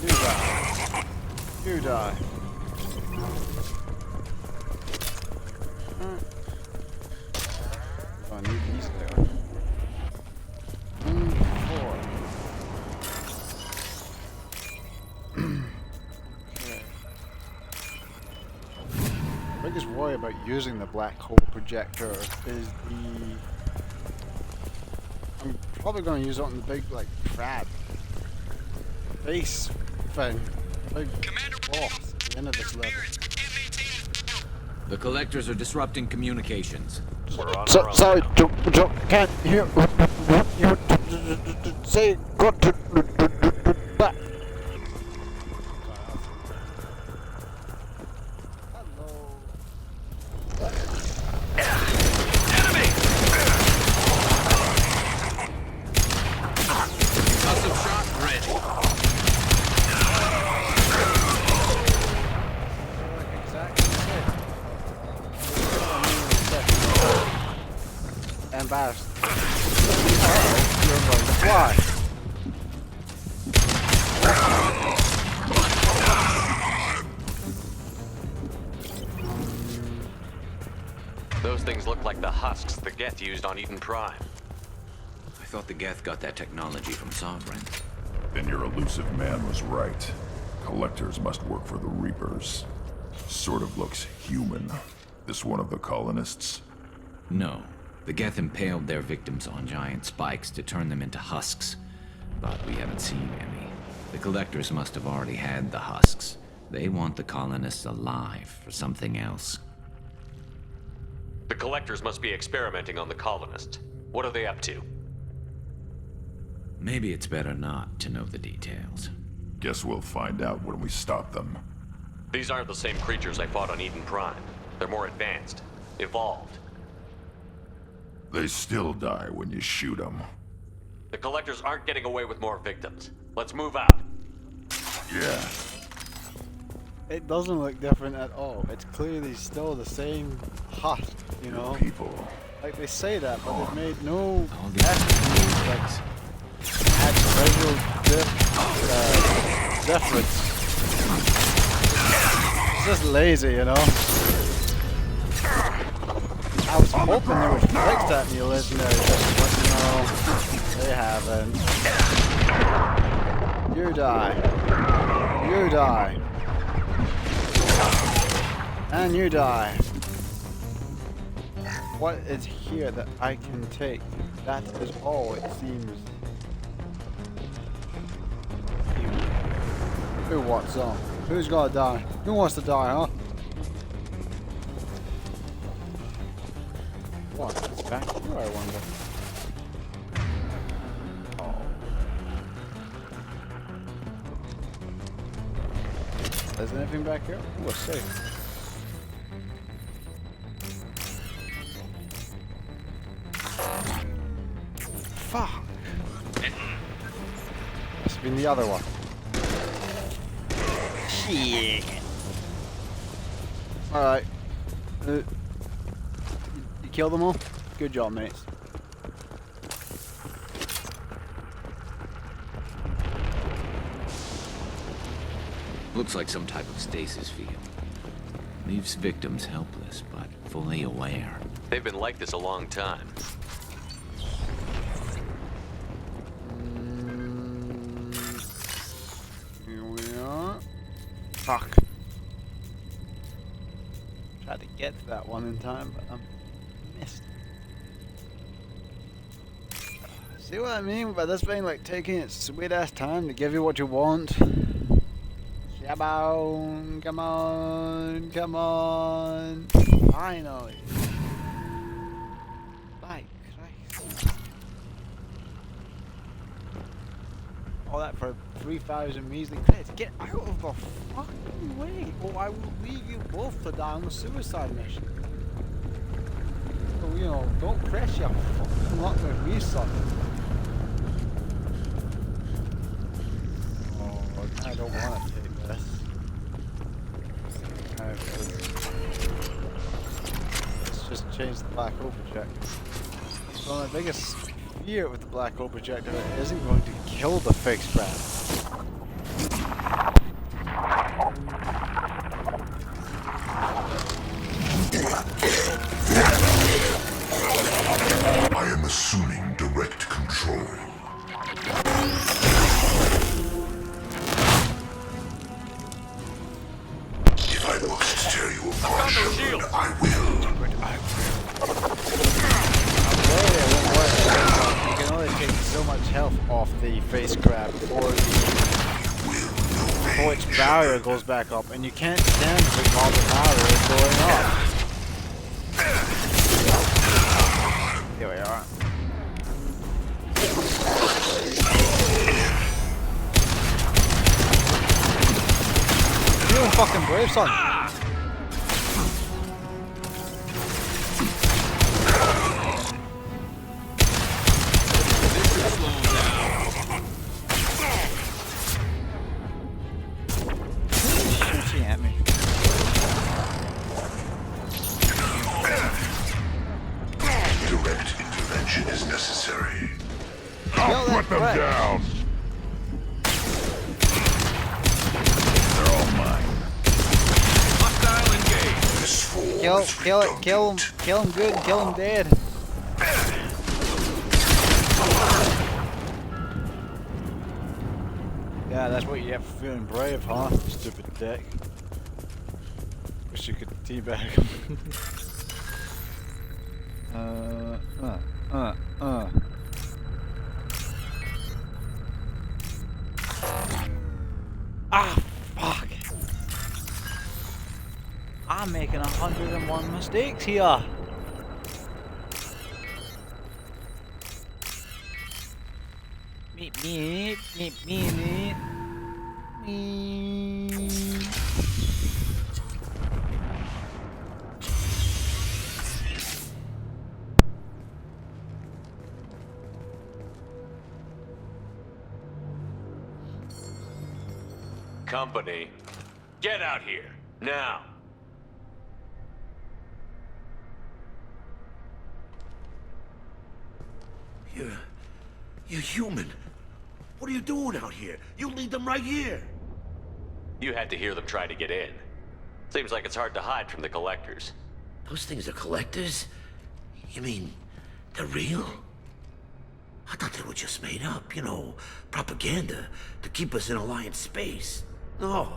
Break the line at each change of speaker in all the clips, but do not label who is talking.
You die. You die. Oh, I need these there. 4. Okay. The biggest worry about using the black hole projector is I'm probably going to use it on the big, like, crab face thing. Big boss at the end of this level.
The collectors are disrupting communications.
Sorry, can't hear. Say got to back. Embarrassed. You're going to fly.
Those things look like the husks the Geth used on Eden Prime.
I thought the Geth got that technology from Sovereign.
Then your elusive man was right. Collectors must work for the Reapers. Sort of looks human. This one of the colonists?
No. The Geth impaled their victims on giant spikes to turn them into husks. But we haven't seen any. The collectors must have already had the husks. They want the colonists alive for something else.
The collectors must be experimenting on the colonists. What are they up to?
Maybe it's better not to know the details.
Guess we'll find out when we stop them.
These aren't the same creatures I fought on Eden Prime. They're more advanced, evolved.
They still die when you shoot them.
The collectors aren't getting away with more victims. Let's move out.
Yeah.
It doesn't look different at all. It's clearly still the same hut, you know?
People.
Like they say that, but they've made no
All these
effort to add visual difference. It's just lazy, you know? I was hoping they would fix that in the legendary edition, but no, they haven't. You die. You die. And you die. What is here that I can take? That is all it seems. Who wants on? Who's gotta die? Who wants to die, huh? What? It's back here, I wonder. Oh. Is anything back here? Ooh, a safe. Fuck! Must have been the other one. Shit! Alright. You killed them all? Good job, mates.
Looks like some type of stasis field. Leaves victims helpless, but fully aware.
They've been like this a long time.
Here we are. Fuck. Tried to get to that one in time, but missed. See what I mean by this being like taking its sweet ass time to give you what you want? Come on, come on, come on. Finally. By Christ. All that for 3,000 measly credits. Get out of the fucking way, or I will leave you both to die on the suicide mission. So, you know, don't press your fucking luck with me, son. Oh, I don't want to take this. Let's just change the black hole projector. So my biggest fear with the black hole projector isn't going to kill the fixed brand.
must tear you
I've
apart,
got no
Shepard.
shield.
I will.
You can only take so much health off the face grab before its barrier goes back up, and you can't stand it while the barrier is going up. Here we are. Feeling fucking brave, son. Shooting at me.
Direct intervention is necessary.
Kill that
Put them
threat.
down. They're all mine.
Hostile engaged.
This fool
Kill
is
it,
redundant.
kill him good, kill him dead. Yeah, that's what you get for feeling brave, huh? Stupid dick. Wish you could teabag him. Ah, fuck. I'm making 101 mistakes here. Meep, meep, meep, meep, meep. Meep.
Company, get out here, now.
You're human. What are you doing out here? You lead them right here.
You had to hear them try to get in. Seems like it's hard to hide from the collectors.
Those things are collectors? You mean, they're real? I thought they were just made up, you know, propaganda to keep us in Alliance space. No,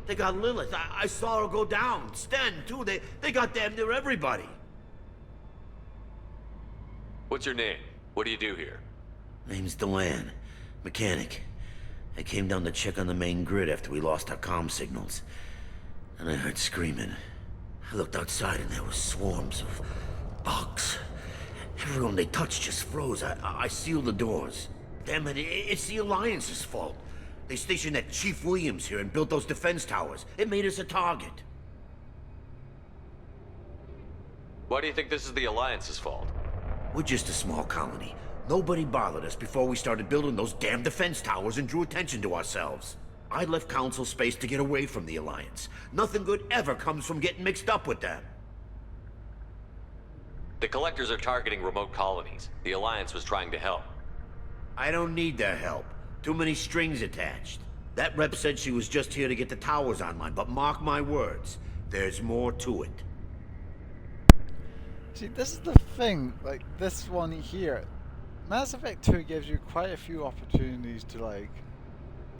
they got Lilith. I saw her go down. Sten, too. They got damn near everybody.
What's your name? What do you do here?
Name's Delan, mechanic. I came down to check on the main grid after we lost our comm signals. And I heard screaming. I looked outside and there were swarms of bugs. Everyone they touched just froze. I sealed the doors. Damn it, it's the Alliance's fault. They stationed that Chief Williams here and built those defense towers. It made us a target.
Why do you think this is the Alliance's fault?
We're just a small colony. Nobody bothered us before we started building those damn defense towers and drew attention to ourselves. I left Council space to get away from the Alliance. Nothing good ever comes from getting mixed up with them.
The collectors are targeting remote colonies. The Alliance was trying to help.
I don't need their help. Too many strings attached. That rep said she was just here to get the towers online, but mark my words, there's more to it.
See, this is the thing, like, this one here. Mass Effect 2 gives you quite a few opportunities to, like,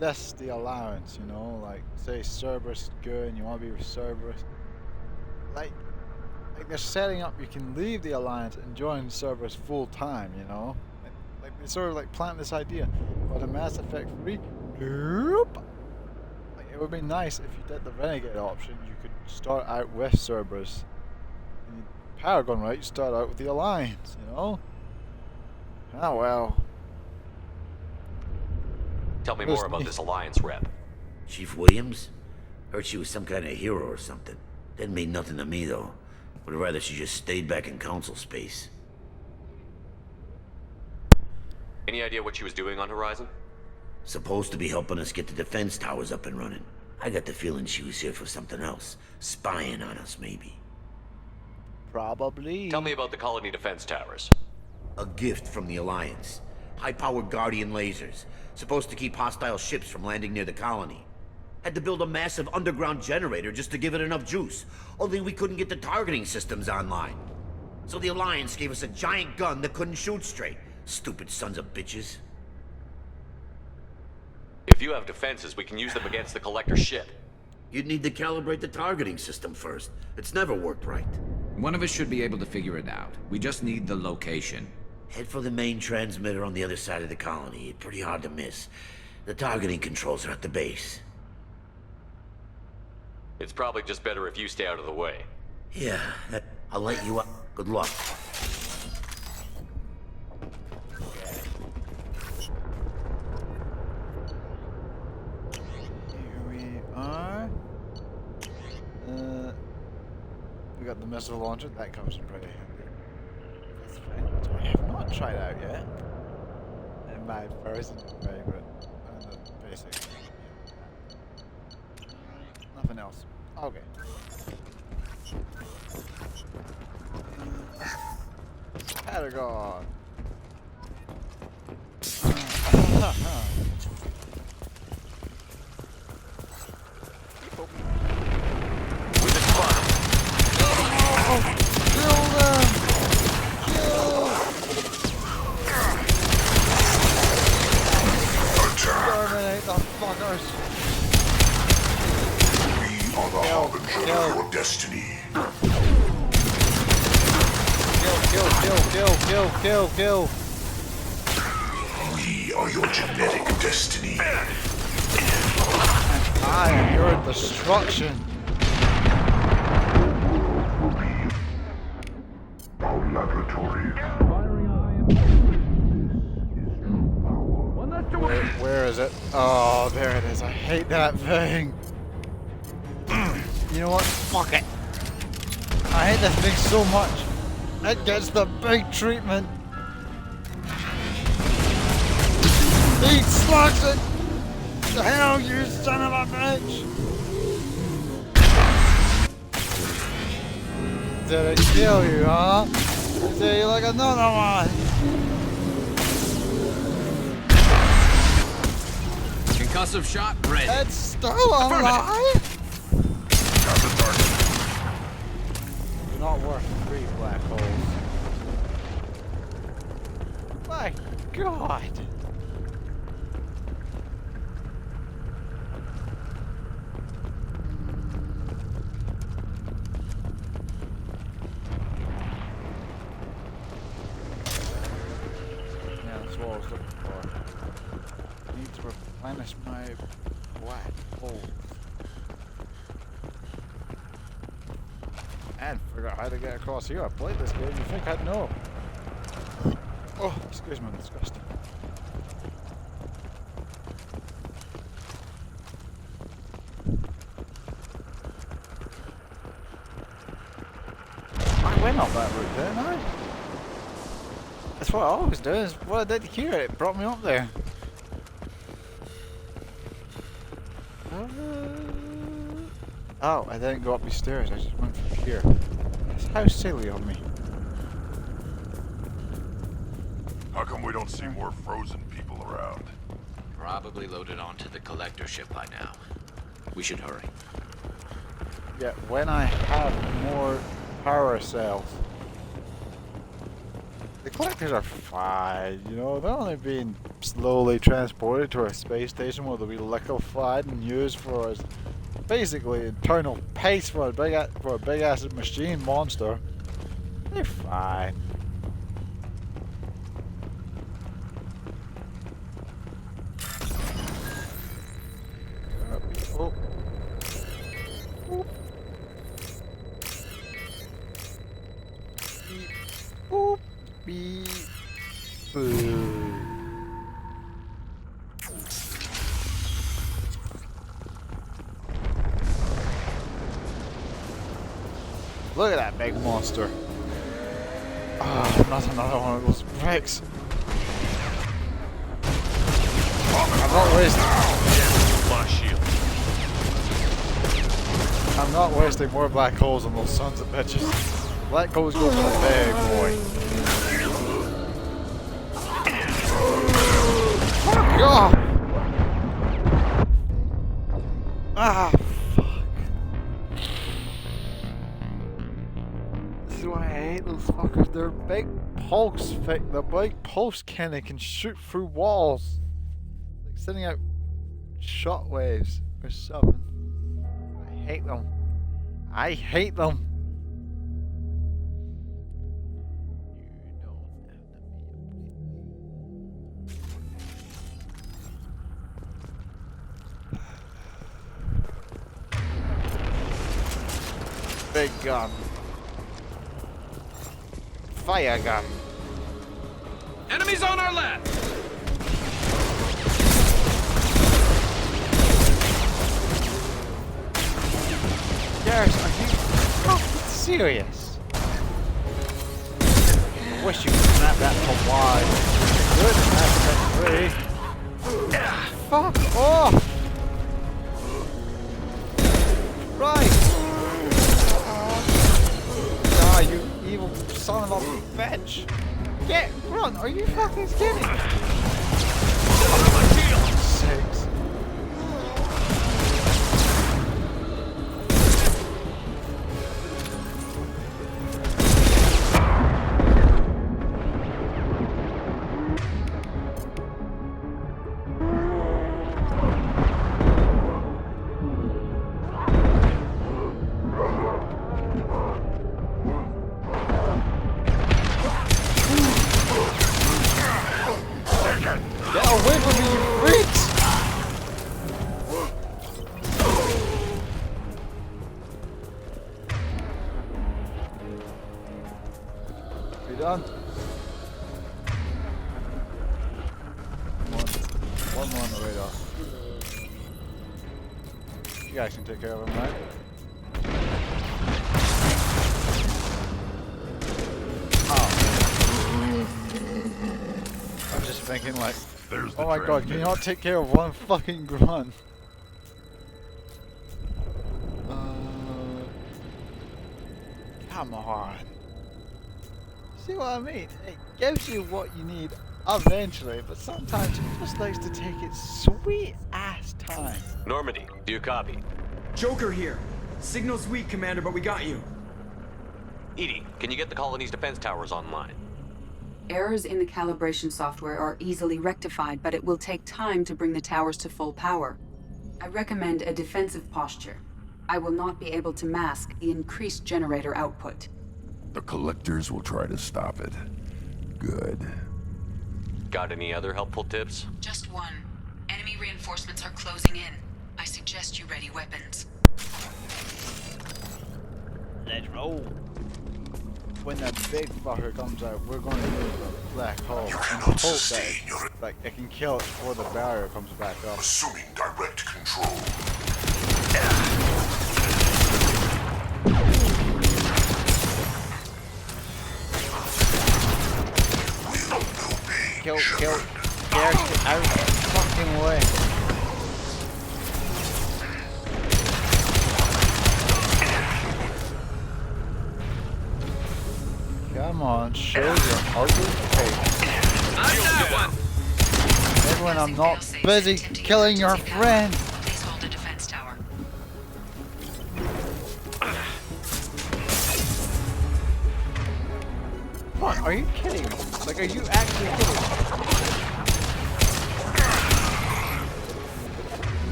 diss the Alliance, you know? Like, say Cerberus is good and you want to be with Cerberus. Like they're setting up you can leave the Alliance and join Cerberus full time, you know? Like they sort of, like, plant this idea. But in Mass Effect 3, nope! Like, it would be nice if you did the Renegade option. You could start out with Cerberus. And Paragon, right? You start out with the Alliance, you know? Oh well.
Tell me more about this Alliance rep.
Chief Williams? Heard she was some kind of hero or something. Didn't mean nothing to me, though. Would rather she just stayed back in Council space.
Any idea what she was doing on Horizon?
Supposed to be helping us get the defense towers up and running. I got the feeling she was here for something else. Spying on us, maybe.
Probably.
Tell me about the colony defense towers.
A gift from the Alliance. High-powered Guardian lasers. Supposed to keep hostile ships from landing near the colony. Had to build a massive underground generator just to give it enough juice. Only we couldn't get the targeting systems online. So the Alliance gave us a giant gun that couldn't shoot straight. Stupid sons of bitches.
If you have defenses, we can use them against the Collector ship.
You'd need to calibrate the targeting system first. It's never worked right.
One of us should be able to figure it out. We just need the location.
Head for the main transmitter on the other side of the colony. Pretty hard to miss. The targeting controls are at the base.
It's probably just better if you stay out of the way.
Yeah, I'll let you up. Good luck.
Here we are. We got the missile launcher. That comes in pretty handy. That's fine. Which I have not tried out yet. In my personal favorite. The basic. Nothing else. Okay. Patagon.
We've been spotted.
Kill them! Kill! Exterminate the fuckers!
We are the harbinger of your destiny.
Kill!
We are your genetic destiny.
I am your destruction.
Our laboratory.
Where is it? Oh, there it is. I hate that thing. You know what? Fuck it. I hate this thing so much. It gets the big treatment. Eat slugs it! The hell, you son of a bitch! Did it kill you, huh? Did you like another one?
Concussive shot ready.
It's still alive? Not worth 3 black holes. My God! Yeah, that's what I was looking for. I need to replenish my black holes. And forgot how to get across here. I played this game, you think I'd know? Oh, excuse me, I'm disgusting. I went up that route, didn't I? That's what I always do, is what I did here, it brought me up there. Oh, I didn't go up these stairs, I just went from here. That's how silly of me.
How come we don't see more frozen people around?
Probably loaded onto the collector ship by now. We should hurry.
Yeah, when I have more power cells. The collectors are fine, you know, they're only being slowly transported to a space station where they'll be liquefied and used for as basically internal paste for a big ass machine monster. They're fine. Oh. Boop. Beep. Boo. Look at that big monster. Ah, not another one of those bricks. I'm not wasting.
My shield.
I'm not wasting more black holes on those sons of bitches. Black holes go for the big boy. Fuck off! Ah, fuck. This is why I hate those fuckers. They're big pulse fake. The big pulse cannon can shoot through walls. Like sending out shockwaves or something. I hate them. I hate them. You don't have to be. Big gun. Fire gun.
Enemies on our left!
Garrus, are you fucking serious? I wish you could snap that for wide. Good, that's 3. Fuck off! Right! Die, you evil son of a bitch! Get run! Are you fucking kidding me? 6. Get away from me, you freaks! We done? One more on the radar. You guys can take care of him, right? I'm just thinking like,
There's the
oh my god, can you not
transmitter.
take care of one fucking grunt? Come on. See what I mean? It gives you what you need eventually, but sometimes it just likes to take its sweet ass time.
Normandy, do you copy?
Joker here. Signal's weak, Commander, but we got you.
Edie, can you get the colony's defense towers online?
Errors in the calibration software are easily rectified, but it will take time to bring the towers to full power. I recommend a defensive posture. I will not be able to mask the increased generator output.
The collectors will try to stop it. Good.
Got any other helpful tips?
Just one. Enemy reinforcements are closing in. I suggest you ready weapons.
Let's roll. When that big fucker comes out, we're going to use the black hole and hope that like, it can kill it before the barrier comes back up.
Assuming direct control.
Kill, Garrus, get out of the fucking way. Come on, show your ugly face. Maybe when I'm not busy killing your friend.
Please hold a defense tower.
Come on, are you kidding me? Like, are you actually kidding me?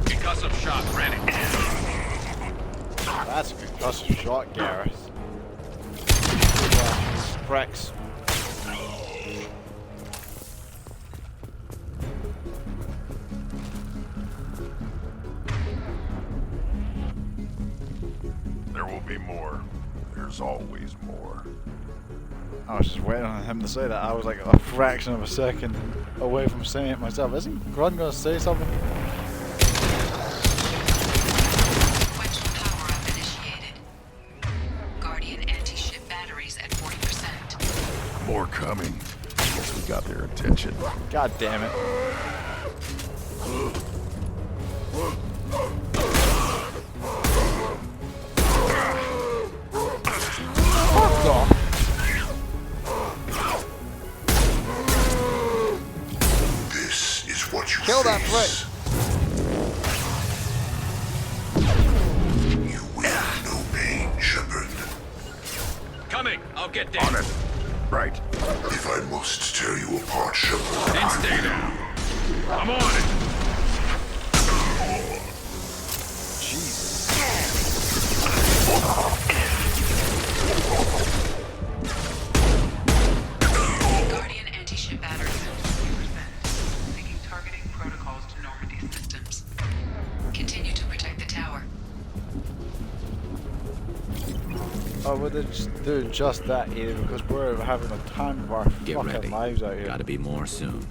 Concussive shot ready.
That's a concussive shot, Garrus. Rex.
There will be more. There's always more.
I was just waiting on him to say that. I was like a fraction of a second away from saying it myself. Isn't Grun gonna say something?
Sequential power-up initiated. Guardian anti-ship batteries at 40%.
More coming. Guess we got their attention.
God damn it. Fuck off.
This is what you
Kill that prick.
You will have no pain, Shepard.
coming. I'll get there.
On it. Right.
If I must tear you apart, Shepard.
And stay down. I'm on it.
Guardian anti-ship batteries at 50%. Making targeting protocols to Normandy systems. Continue to protect the tower.
Oh, well, they're just doing just that here because we're having a time of our
Get
fucking
ready.
lives out here.
Gotta be more soon.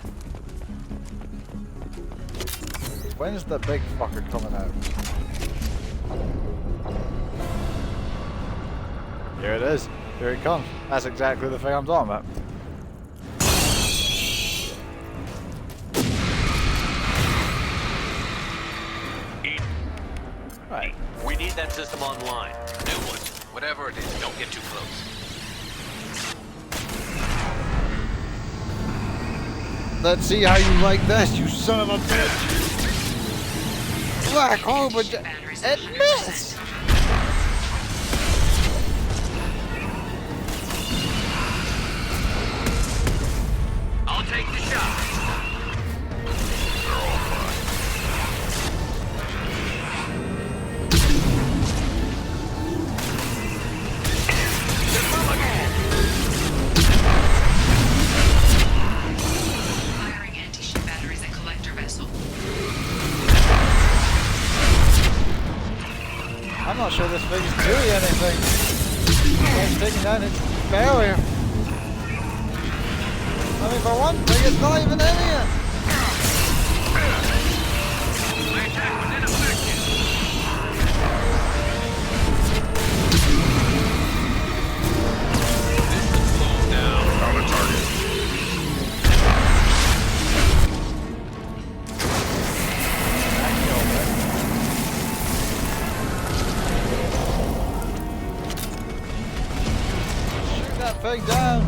When's the big fucker coming out? Here it is. Here it comes. That's exactly the thing I'm talking about. Right.
We need that system online. New one. Whatever it is, don't get too close.
Let's see how you like this, you son of a bitch! Black hole, but it missed!
I'll take the shot.
Firing anti-ship batteries at collector vessel.
I'm not sure this thing is doing anything. It's taking down its barrier. I mean, for one thing, it's not even in here.
My attack was ineffective. This should slow him down.
On the target.
Shoot that thing down.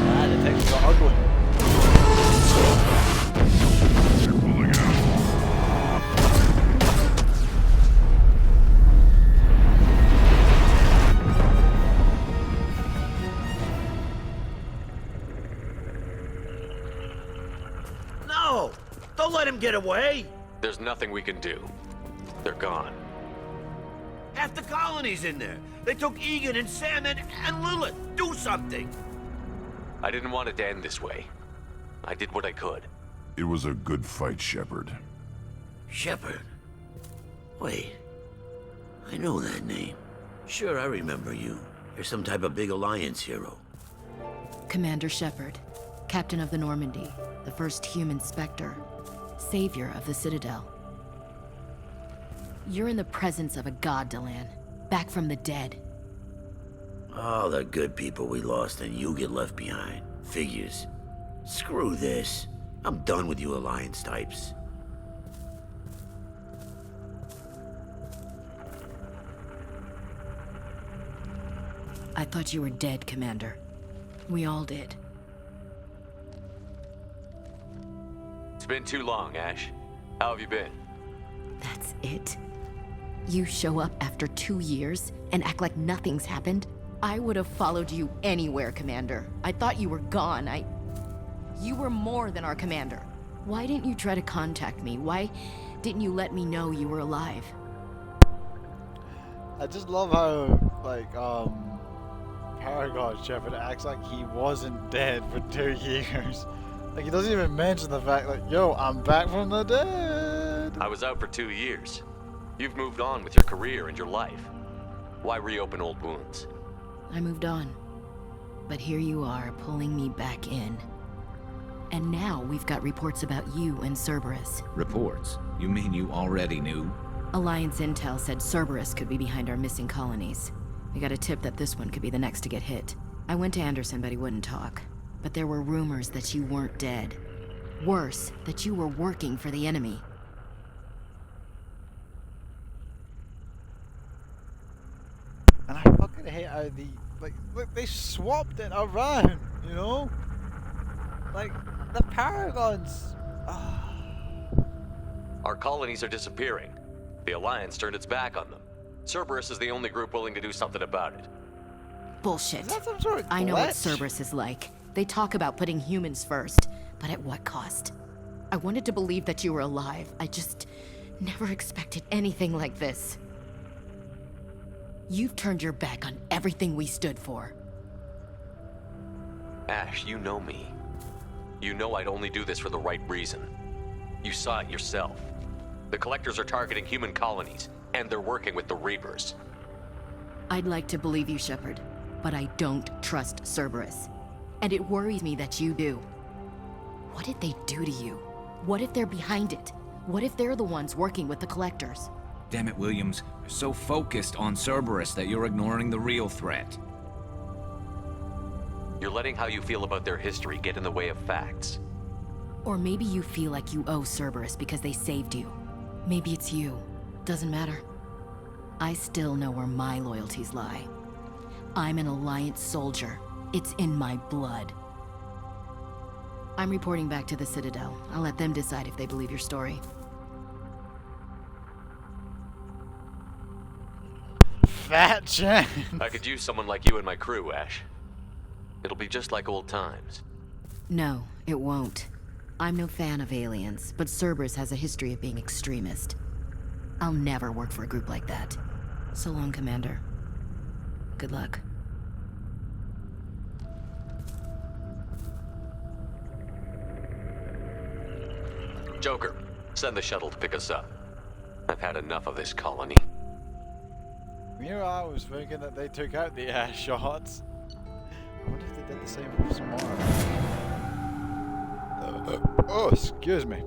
Ah, the things got ugly.
They're pulling out.
No! Don't let him get away!
There's nothing we can do. They're gone.
Half the colony's in there. They took Egan and Sam and Lilith. Do something!
I didn't want it to end this way. I did what I could.
It was a good fight, Shepard.
Shepard? Wait. I know that name. Sure, I remember you. You're some type of big Alliance hero.
Commander Shepard, Captain of the Normandy, the first human Spectre, Savior of the Citadel. You're in the presence of a god, Delan, back from the dead.
All the good people we lost and you get left behind. Figures. Screw this. I'm done with you Alliance types.
I thought you were dead, Commander. We all did.
It's been too long, Ash. How have you been?
That's it? You show up after 2 years and act like nothing's happened? I would have followed you anywhere, Commander. I thought you were gone. You were more than our commander. Why didn't you try to contact me? Why didn't you let me know you were alive?
I just love how, like, Paragon Shepard acts like he wasn't dead for 2 years. Like, he doesn't even mention the fact that, yo, I'm back from the dead.
I was out for 2 years. You've moved on with your career and your life. Why reopen old wounds?
I moved on. But here you are, pulling me back in. And now we've got reports about you and Cerberus.
Reports? You mean you already knew?
Alliance intel said Cerberus could be behind our missing colonies. We got a tip that this one could be the next to get hit. I went to Anderson, but he wouldn't talk. But there were rumors that you weren't dead. Worse, that you were working for the enemy.
And I fucking hate how look, they swapped it around, you know? Like, the Paragons.
Our colonies are disappearing. The Alliance turned its back on them. Cerberus is the only group willing to do something about it.
Bullshit.
Is that some sort of
I know what
glitch?
Cerberus is like. They talk about putting humans first, but at what cost? I wanted to believe that you were alive. I just never expected anything like this. You've turned your back on everything we stood for.
Ash, you know me. You know I'd only do this for the right reason. You saw it yourself. The Collectors are targeting human colonies, and they're working with the Reapers.
I'd like to believe you, Shepard, but I don't trust Cerberus. And it worries me that you do. What did they do to you? What if they're behind it? What if they're the ones working with the Collectors?
Damn it, Williams. You're so focused on Cerberus that you're ignoring the real threat.
You're letting how you feel about their history get in the way of facts.
Or maybe you feel like you owe Cerberus because they saved you. Maybe it's you. Doesn't matter. I still know where my loyalties lie. I'm an Alliance soldier. It's in my blood. I'm reporting back to the Citadel. I'll let them decide if they believe your story.
Fat chance.
I could use someone like you in my crew, Ash. It'll be just like old times.
No, it won't. I'm no fan of aliens, but Cerberus has a history of being extremist. I'll never work for a group like that. So long, Commander. Good luck.
Joker, send the shuttle to pick us up. I've had enough of this colony.
Meanwhile, I was thinking that they took out the air shots. I wonder if they did the same for tomorrow. Oh, excuse me.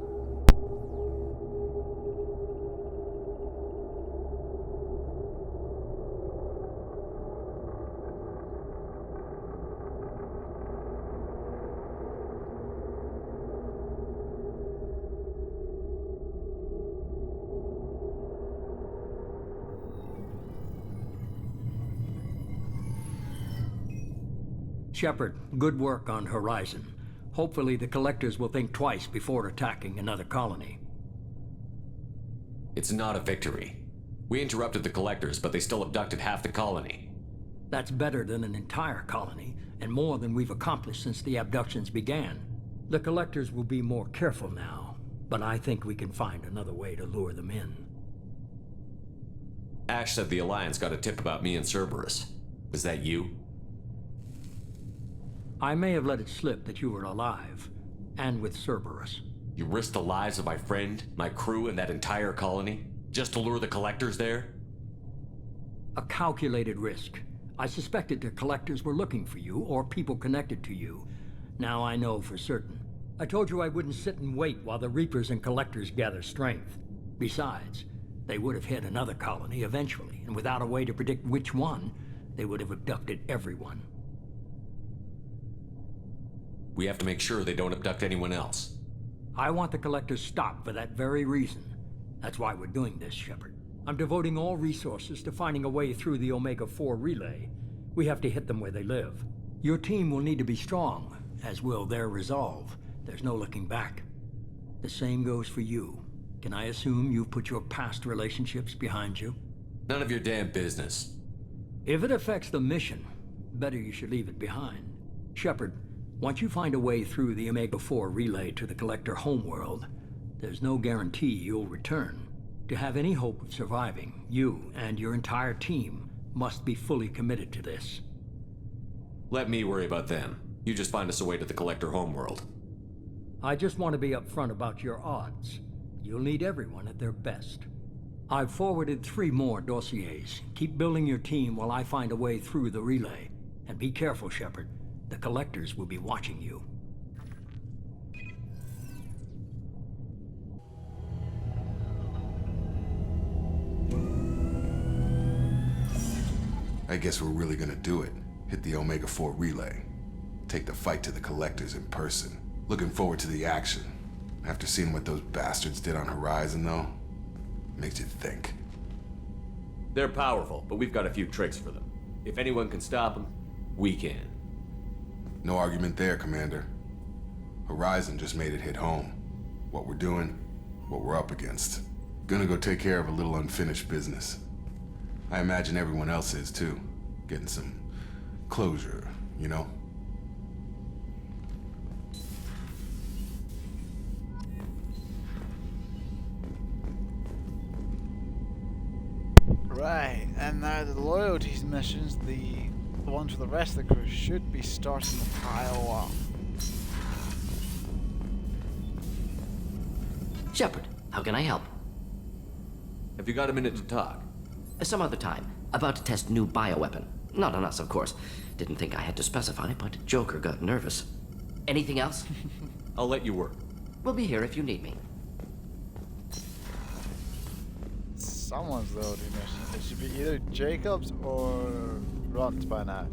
Shepard, good work on Horizon. Hopefully the Collectors will think twice before attacking another colony.
It's not a victory. We interrupted the Collectors, but they still abducted half the colony.
That's better than an entire colony, and more than we've accomplished since the abductions began. The Collectors will be more careful now, but I think we can find another way to lure them in.
Ash said the Alliance got a tip about me and Cerberus. Was that you?
I may have let it slip that you were alive, and with Cerberus.
You risked the lives of my friend, my crew, and that entire colony? Just to lure the Collectors there?
A calculated risk. I suspected the Collectors were looking for you, or people connected to you. Now I know for certain. I told you I wouldn't sit and wait while the Reapers and Collectors gather strength. Besides, they would have hit another colony eventually, and without a way to predict which one, they would have abducted everyone.
We have to make sure they don't abduct anyone else.
I want the Collectors stopped for that very reason. That's why we're doing this, Shepard. I'm devoting all resources to finding a way through the Omega-4 relay. We have to hit them where they live. Your team will need to be strong, as will their resolve. There's no looking back. The same goes for you. Can I assume you've put your past relationships behind you?
None of your damn business.
If it affects the mission, better you should leave it behind. Shepard, once you find a way through the Omega-4 relay to the Collector homeworld, there's no guarantee you'll return. To have any hope of surviving, you and your entire team must be fully committed to this.
Let me worry about them. You just find us a way to the Collector homeworld.
I just want to be upfront about your odds. You'll need everyone at their best. I've forwarded 3 more dossiers. Keep building your team while I find a way through the relay. And be careful, Shepard. The Collectors will be watching you.
I guess we're really gonna do it. Hit the Omega-4 relay. Take the fight to the Collectors in person. Looking forward to the action. After seeing what those bastards did on Horizon, though, makes you think.
They're powerful, but we've got a few tricks for them. If anyone can stop them, we can.
No argument there, Commander. Horizon just made it hit home. What we're doing, what we're up against. Gonna go take care of a little unfinished business. I imagine everyone else is too. Getting some closure, you know?
Right, and now the loyalties missions, the ones for the rest of the crew, should be starting to pile up.
Shepard, how can I help?
Have you got a minute to talk?
Some other time. About to test new bioweapon. Not on us, of course. Didn't think I had to specify, but Joker got nervous. Anything else?
I'll let you work.
We'll be here if you need me.
Someone's loyalty mission. It should be either Jacob's or Runt's by now.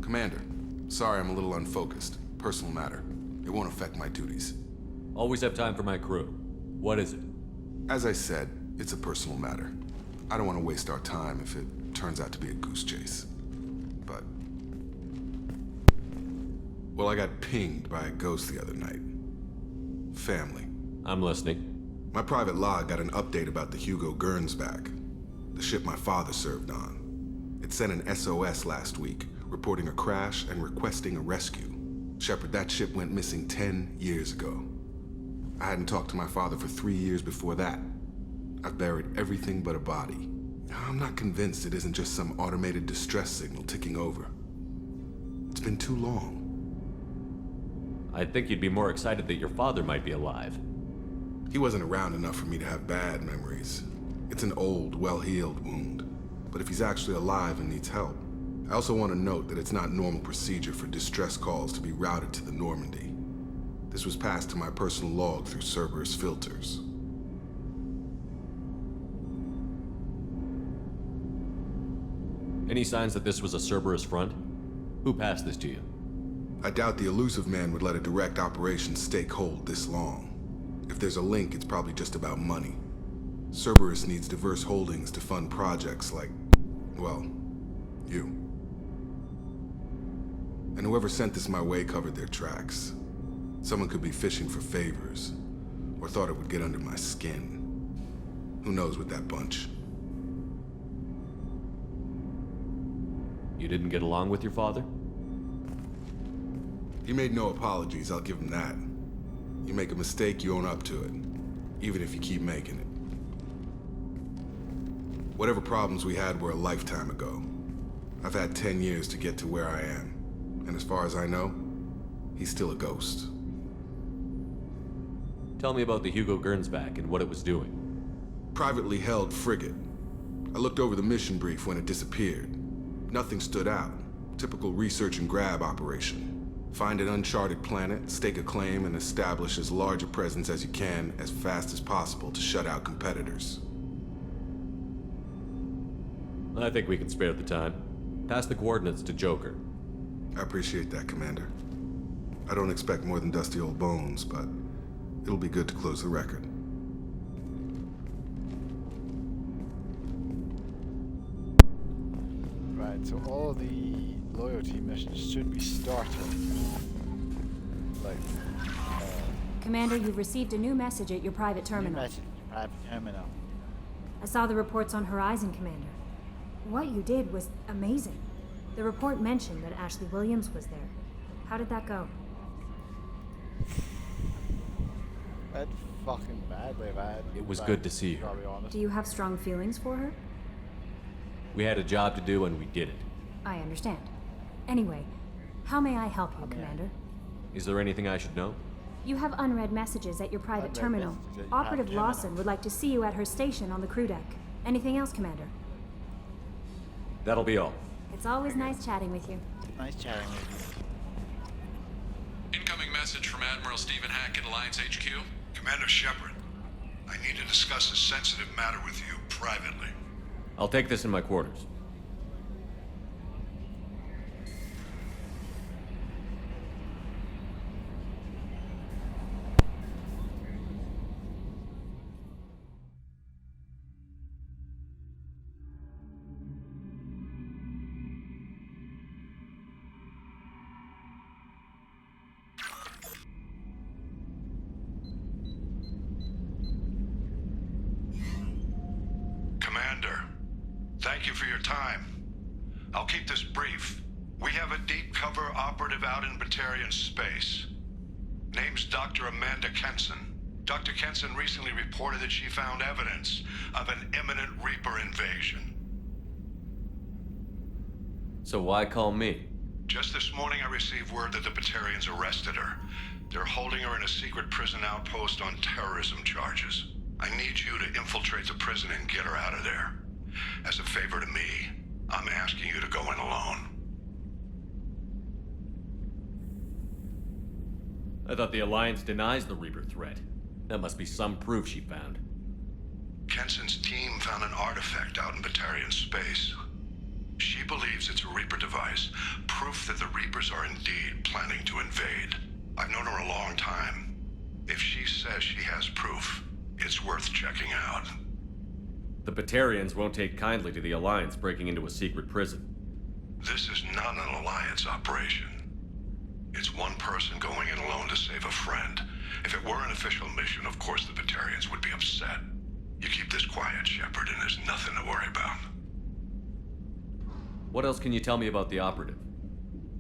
Commander, sorry I'm a little unfocused. Personal matter. It won't affect my duties.
Always have time for my crew. What is it?
As I said, it's a personal matter. I don't want to waste our time if it turns out to be a goose chase. But... well, I got pinged by a ghost the other night. Family.
I'm listening.
My private log got an update about the Hugo Gernsback, the ship my father served on. It sent an SOS last week, reporting a crash and requesting a rescue. Shepard, that ship went missing 10 years ago. I hadn't talked to my father for 3 years before that. I've buried everything but a body. I'm not convinced it isn't just some automated distress signal ticking over. It's been too long.
I think you'd be more excited that your father might be alive.
He wasn't around enough for me to have bad memories. It's an old, well-healed wound. But if he's actually alive and needs help, I also want to note that it's not normal procedure for distress calls to be routed to the Normandy. This was passed to my personal log through Cerberus filters.
Any signs that this was a Cerberus front? Who passed this to you?
I doubt the elusive man would let a direct operation stake hold this long. If there's a link, it's probably just about money. Cerberus needs diverse holdings to fund projects like, well, you. And whoever sent this my way covered their tracks. Someone could be fishing for favors, or thought it would get under my skin. Who knows with that bunch?
You didn't get along with your father?
He made no apologies, I'll give him that. You make a mistake, you own up to it, even if you keep making it. Whatever problems we had were a lifetime ago. I've had 10 years to get to where I am, and as far as I know, he's still a ghost.
Tell me about the Hugo Gernsback and what it was doing.
Privately held frigate. I looked over the mission brief when it disappeared. Nothing stood out. Typical research and grab operation. Find an uncharted planet, stake a claim, and establish as large a presence as you can as fast as possible to shut out competitors.
I think we can spare the time. Pass the coordinates to Joker.
I appreciate that, Commander. I don't expect more than dusty old bones, but it'll be good to close the record.
Right, so all the loyalty missions should be started. Like,
Commander, you've received a new message at your private
new
terminal.
message, private terminal.
I saw the reports on Horizon, Commander. What you did was amazing. The report mentioned that Ashley Williams was there. How did that go?
Bad fucking badly bad.
It was good to see her.
I'll be honest.
Do you have strong feelings for her?
We had a job to do and we did it.
I understand. Anyway, how may I help you, Commander?
Is there anything I should know?
You have unread messages at your private
Unread
terminal.
messages at your
Operative
private terminal.
Lawson would like to see you at her station on the crew deck. Anything else, Commander?
That'll be all.
It's always nice chatting with you.
Nice chatting with you.
Incoming message from Admiral Stephen Hackett, Alliance HQ. Commander Shepard, I need to discuss a sensitive matter with you privately.
I'll take this in my quarters.
Thank you for your time. I'll keep this brief. We have a deep cover operative out in Batarian space. Name's Dr. Amanda Kenson. Dr. Kenson recently reported that she found evidence of an imminent Reaper invasion.
So why call me?
Just this morning I received word that the Batarians arrested her. They're holding her in a secret prison outpost on terrorism charges. I need you to infiltrate the prison and get her out of there. As a favor to me, I'm asking you to go in alone.
I thought the Alliance denies the Reaper threat. That must be some proof she found.
Kenson's team found an artifact out in Batarian space. She believes it's a Reaper device, proof that the Reapers are indeed planning to invade. I've known her a long time. If she says she has proof, it's worth checking out.
The Batarians won't take kindly to the Alliance breaking into a secret prison.
This is not an Alliance operation. It's one person going in alone to save a friend. If it were an official mission, of course the Batarians would be upset. You keep this quiet, Shepard, and there's nothing to worry about.
What else can you tell me about the operative?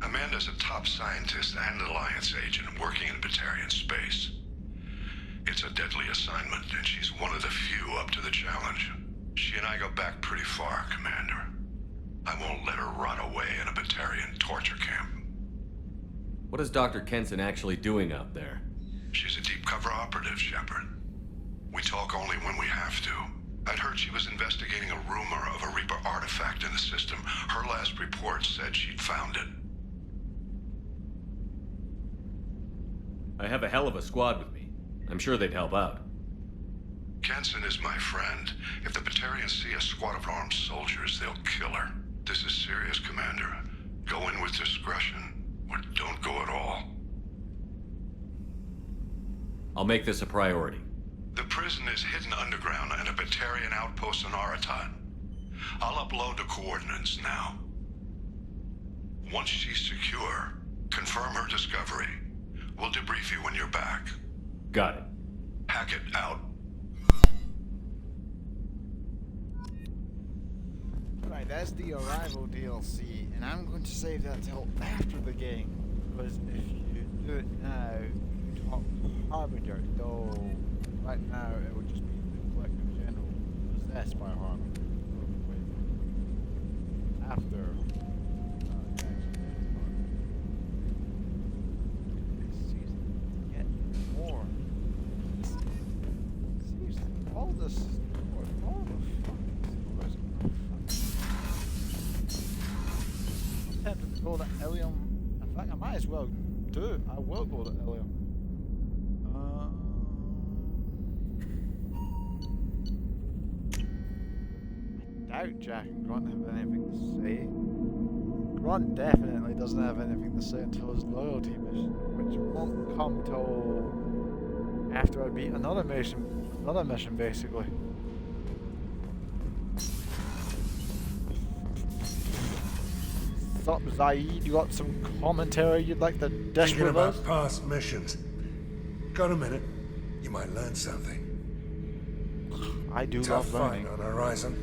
Amanda's a top scientist and Alliance agent working in Batarian space. It's a deadly assignment, and she's one of the few up to the challenge. She and I go back pretty far, Commander. I won't let her rot away in a Batarian torture camp.
What is Dr. Kenson actually doing out there?
She's a deep cover operative, Shepard. We talk only when we have to. I'd heard she was investigating a rumor of a Reaper artifact in the system. Her last report said she'd found it.
I have a hell of a squad with me. I'm sure they'd help out.
Kenson is my friend. If the Batarians see a squad of armed soldiers, they'll kill her. This is serious, Commander. Go in with discretion, or don't go at all.
I'll make this a priority.
The prison is hidden underground in a Batarian outpost on Aratat. I'll upload the coordinates now. Once she's secure, confirm her discovery. We'll debrief you when you're back.
Got it.
Hackett out.
Right, that's the Arrival DLC, and I'm going to save that till after the game, because if you do it now, you talk Harbinger, though right now it would just be the Collective General possessed by Harbinger. After all this all the I'm tempted to go to Ilium. In fact, I might as well do it. I will go to Ilium. I doubt Jack and Grunt have anything to say. Grunt definitely doesn't have anything to say until his loyalty mission, which won't come till after I beat another mission basically. Sup, Zaid? You got some commentary you'd like to dish
Thinking
with
about
us?
past missions. Got a minute? You might learn something.
I do
Tough
love
fight
learning.
on Horizon.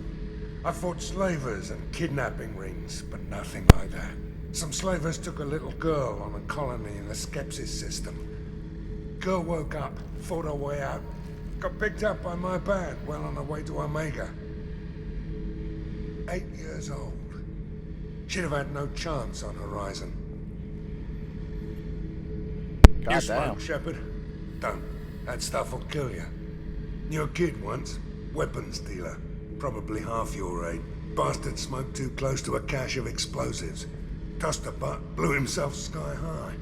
I fought slavers and kidnapping rings, but nothing like that. Some slavers took a little girl on a colony in the Skepsis system. Girl woke up, fought her way out, got picked up by my band well on her way to Omega. 8 years old. She'd have had no chance on Horizon. You smoke, Shepard? Don't. That stuff will kill you. Knew a kid once. Weapons dealer. Probably half your age. Bastard smoked too close to a cache of explosives. Tossed a butt, blew himself sky high.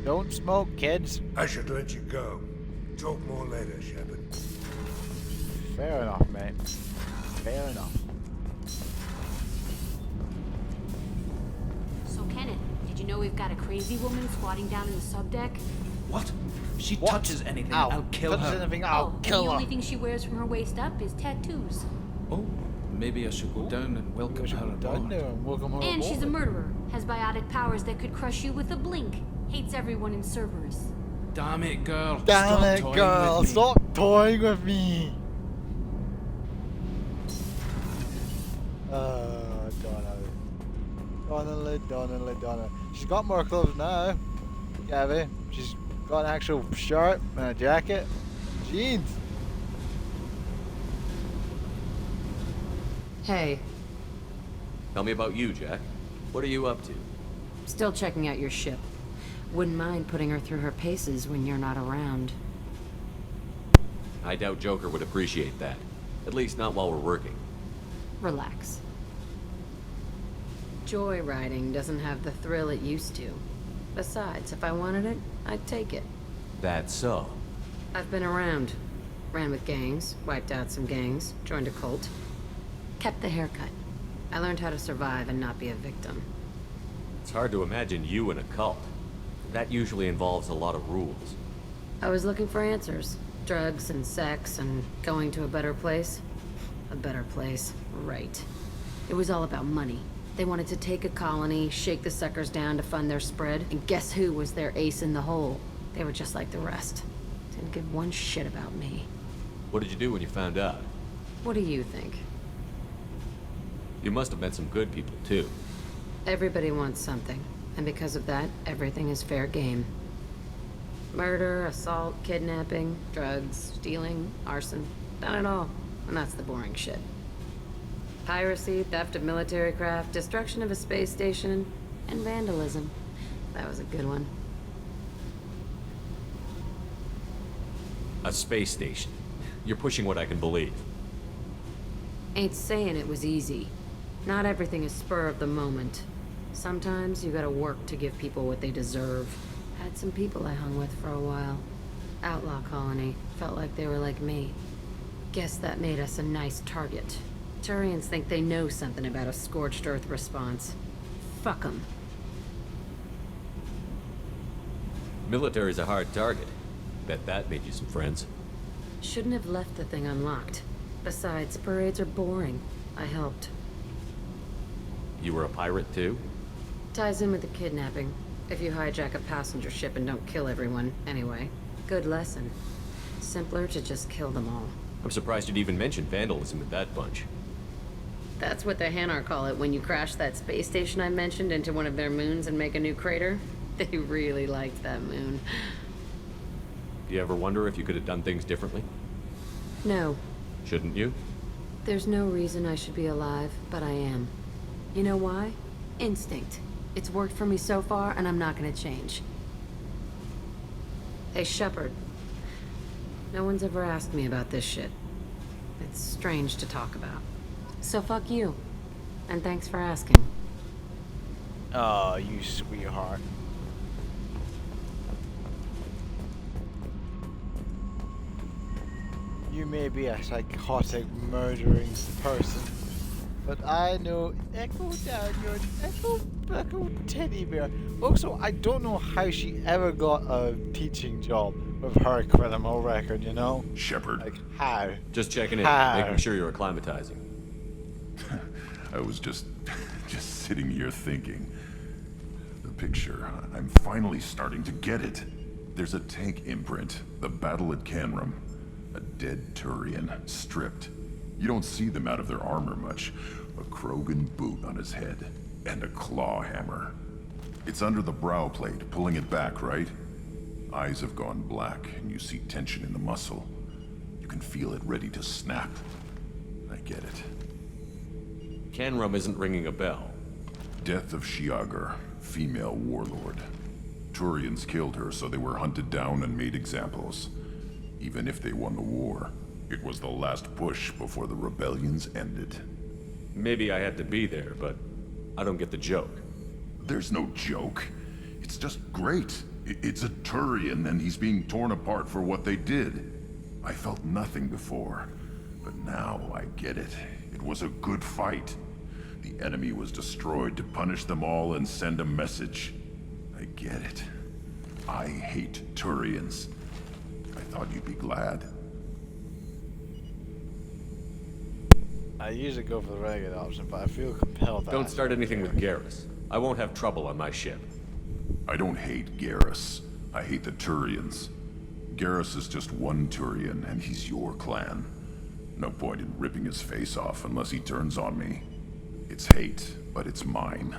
Don't smoke, kids.
I should let you go. Talk more later, Shepard.
Fair enough, mate. Fair enough.
So, Kenneth, did you know we've got a crazy woman squatting down in the subdeck?
What? She touches anything, I'll kill her.
And the only thing she wears from her waist up is tattoos.
Oh, maybe I should go down and welcome her aboard.
And she's a murderer, has biotic powers that could crush you with a blink, hates everyone in Cerberus.
Damn it, girl.
Damn
Stop
it,
toying
girl!
with me.
Stop toying with me! Donnelly. She's got more clothes now, Gabby. She's got an actual shirt and a jacket. Jeans.
Hey,
Tell me about you, Jack. What are you up to?
Still checking out your ship. Wouldn't mind putting her through her paces when you're not around.
I doubt Joker would appreciate that. At least not while we're working.
Relax. Joyriding doesn't have the thrill it used to. Besides, if I wanted it, I'd take it.
That's so.
I've been around. Ran with gangs, wiped out some gangs, joined a cult. Kept the haircut. I learned how to survive and not be a victim.
It's hard to imagine you in a cult. That usually involves a lot of rules.
I was looking for answers. Drugs and sex and going to a better place. A better place, right. It was all about money. They wanted to take a colony, shake the suckers down to fund their spread, and guess who was their ace in the hole? They were just like the rest. Didn't give one shit about me.
What did you do when you found out?
What do you think?
You must have met some good people, too.
Everybody wants something, and because of that, everything is fair game. Murder, assault, kidnapping, drugs, stealing, arson. Done it all. And that's the boring shit. Piracy, theft of military craft, destruction of a space station, and vandalism. That was a good one.
A space station. You're pushing what I can believe.
Ain't saying it was easy. Not everything is spur of the moment. Sometimes you gotta work to give people what they deserve. Had some people I hung with for a while. Outlaw colony. Felt like they were like me. Guess that made us a nice target. Turians think they know something about a scorched earth response. Fuck 'em.
Military's a hard target. Bet that made you some friends.
Shouldn't have left the thing unlocked. Besides, parades are boring. I helped.
You were a pirate, too?
Ties in with the kidnapping. If you hijack a passenger ship and don't kill everyone, anyway. Good lesson. Simpler to just kill them all.
I'm surprised you'd even mention vandalism with that bunch.
That's what the Hanar call it when you crash that space station I mentioned into one of their moons and make a new crater. They really liked that moon.
Do you ever wonder if you could have done things differently?
No.
Shouldn't you?
There's no reason I should be alive, but I am. You know why? Instinct. It's worked for me so far, and I'm not gonna change. Hey, Shepard. No one's ever asked me about this shit. It's strange to talk about. So fuck you. And thanks for asking.
Oh, you sweetheart. You may be a psychotic, murdering person, but I know Echo down your Echo teddy bear. Also, I don't know how she ever got a teaching job with her criminal record, you know?
Shepard.
Like, how?
Just checking in,
How?
making sure you're acclimatizing.
I was just sitting here thinking. The picture, I'm finally starting to get it. There's a tank imprint, the battle at Canrum. A dead Turian, stripped. You don't see them out of their armor much. A Krogan boot on his head, and a claw hammer. It's under the brow plate, pulling it back, right? Eyes have gone black, and you see tension in the muscle. You can feel it ready to snap. I get it.
Canrum isn't ringing a bell.
Death of Shiagar, female warlord. Turians killed her, so they were hunted down and made examples. Even if they won the war, it was the last push before the rebellions ended.
Maybe I had to be there, but I don't get the joke.
There's no joke. It's just great. It's a Turian, and he's being torn apart for what they did. I felt nothing before, but now I get it. It was a good fight. The enemy was destroyed to punish them all and send a message. I get it. I hate Turians. I thought you'd be glad.
I usually go for the renegade option, but I feel compelled to
Don't
ask
start
you
anything
here.
with Garrus. I won't have trouble on my ship.
I don't hate Garrus. I hate the Turians. Garrus is just one Turian, and he's your clan. No point in ripping his face off unless he turns on me. It's hate, but it's mine.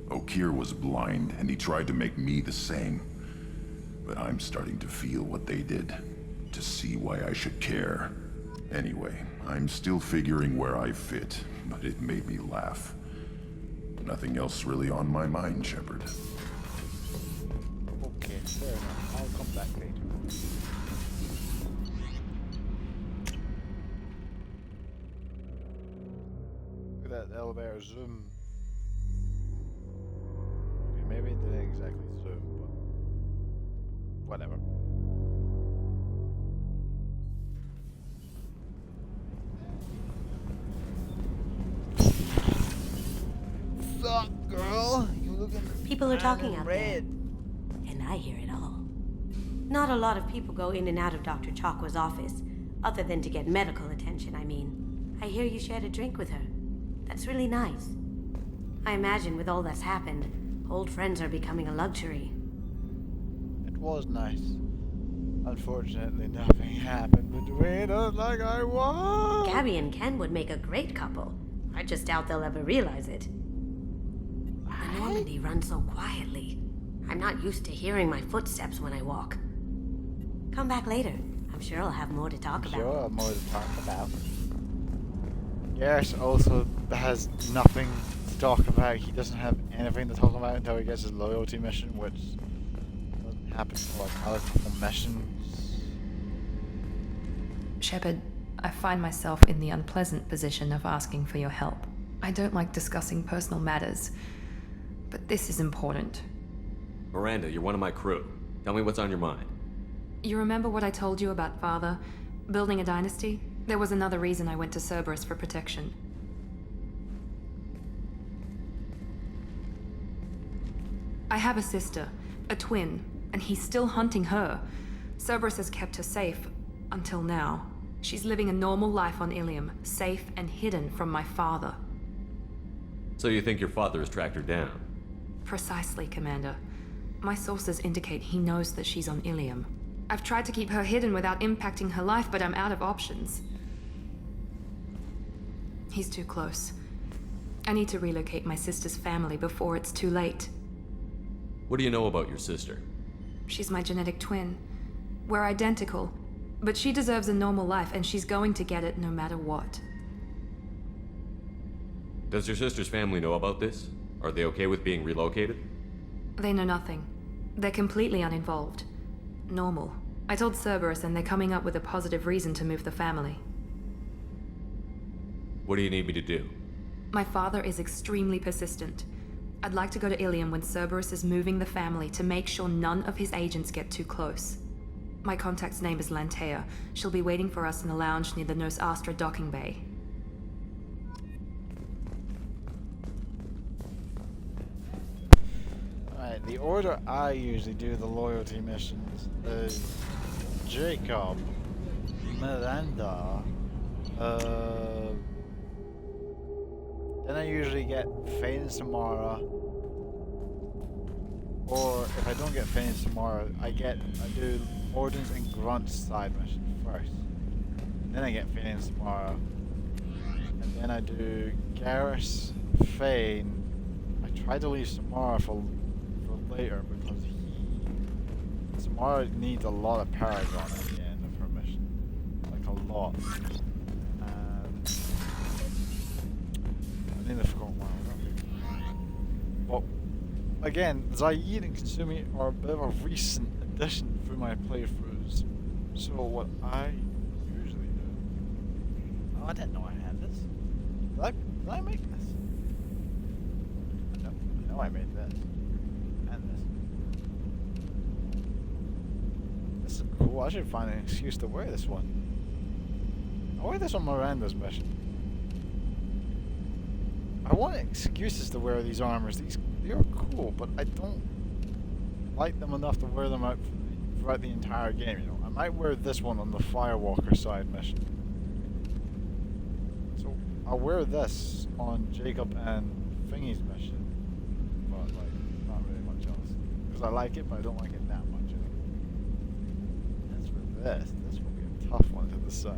Okeer was blind, and he tried to make me the same. But I'm starting to feel what they did, to see why I should care. Anyway, I'm still figuring where I fit, but it made me laugh. Nothing else really on my mind, Shepard.
Okay, fair enough. I'll come back later. Look at that elevator zoom. Okay, maybe it didn't exactly zoom, but whatever. Suck, girl? You looking
People are talking
kinda
out
red.
there, and I hear it all. Not a lot of people go in and out of Dr. Chakwa's office, other than to get medical attention, I mean. I hear you shared a drink with her. That's really nice. I imagine with all that's happened, old friends are becoming a luxury.
It was nice. Unfortunately, nothing happened between us like I want.
Gabby and Ken would make a great couple. I just doubt they'll ever realize it. The Normandy runs so quietly. I'm not used to hearing my footsteps when I walk. Come back later. I'm sure I'll have more to talk about.
Sure, more to talk about. Garrus also has nothing to talk about. He doesn't have anything to talk about until he gets his loyalty mission, which doesn't happen for like another couple missions.
Shepard, I find myself in the unpleasant position of asking for your help. I don't like discussing personal matters, but this is important.
Miranda, you're one of my crew. Tell me what's on your mind.
You remember what I told you about Father? Building a dynasty? There was another reason I went to Cerberus for protection. I have a sister, a twin, and he's still hunting her. Cerberus has kept her safe, until now. She's living a normal life on Ilium, safe and hidden from my father.
So you think your father has tracked her down?
Precisely, Commander. My sources indicate he knows that she's on Ilium. I've tried to keep her hidden without impacting her life, but I'm out of options. He's too close. I need to relocate my sister's family before it's too late.
What do you know about your sister?
She's my genetic twin. We're identical, but she deserves a normal life, and she's going to get it no matter what.
Does your sister's family know about this? Are they okay with being relocated?
They know nothing. They're completely uninvolved. Normal. I told Cerberus, and they're coming up with a positive reason to move the family.
What do you need me to do?
My father is extremely persistent. I'd like to go to Ilium when Cerberus is moving the family to make sure none of his agents get too close. My contact's name is Lantea. She'll be waiting for us in the lounge near the Nos Astra docking bay.
Alright, the order I usually do the loyalty missions is Jacob, Miranda, then I usually get Fane and Samara, or if I don't get Fane and Samara, I do Ordens and Grunt's side mission first. Then I get Fane and Samara, and then I do Garrus, Fane. I try to leave Samara for later because Samara needs a lot of Paragon at the end of her mission, like a lot. I nearly forgot one. Well, again, Zaid and Kasumi are a bit of a recent addition through my playthroughs. So what I usually do... Oh, I didn't know I had this. Did I make this? No, I know I made this. And this. This is cool. I should find an excuse to wear this one. I'll wear this on Miranda's mission. I want excuses to wear these armors. They are cool, but I don't like them enough to wear them out throughout the entire game. You know, I might wear this one on the Firewalker side mission. So I'll wear this on Jacob and Thingy's mission, but like not really much else. Because I like it, but I don't like it that much. You know? this. This will be a tough one to decide.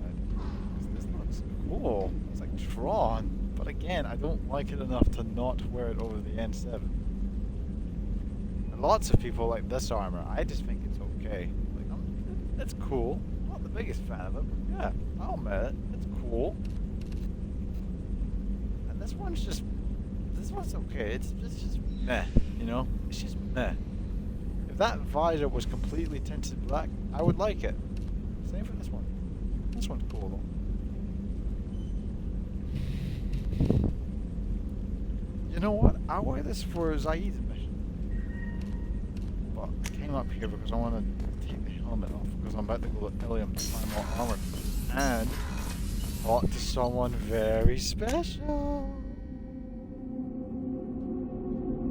This looks cool. It's like Tron, but again, I don't like it enough to not wear it over the N7. And lots of people like this armor. I just think it's okay. Like, it's cool. I'm not the biggest fan of it, but yeah, I'll admit it. It's cool. And this one's okay. It's just meh, you know? It's just meh. If that visor was completely tinted black, I would like it. Same for this one. This one's cool though. You know what? I'll wear this for Zaid's mission. But I came up here because I want to take the helmet off because I'm about to go to Ilium to find more armor. And talk to someone very special.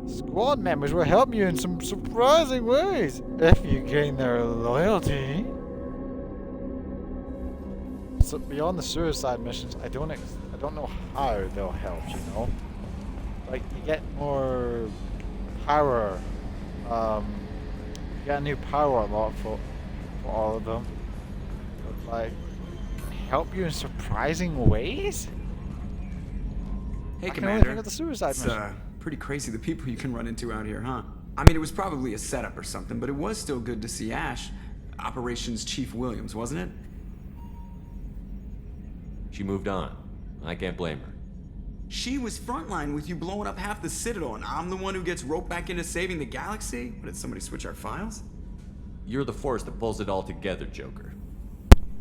Squad members will help you in some surprising ways if you gain their loyalty. So beyond the suicide missions, I don't know how they'll help. You know, like you get more power. You get a new power unlock for all of them. But, like, help you in surprising ways.
Hey,
I can
Commander.
only think of the suicide
It's
mission.
pretty crazy the people you can run into out here, huh? I mean, it was probably a setup or something, but it was still good to see Ash, Operations Chief Williams, wasn't it?
She moved on. I can't blame her.
She was frontline with you blowing up half the Citadel, and I'm the one who gets roped back into saving the galaxy? What, did somebody switch our files?
You're the force that pulls it all together, Joker.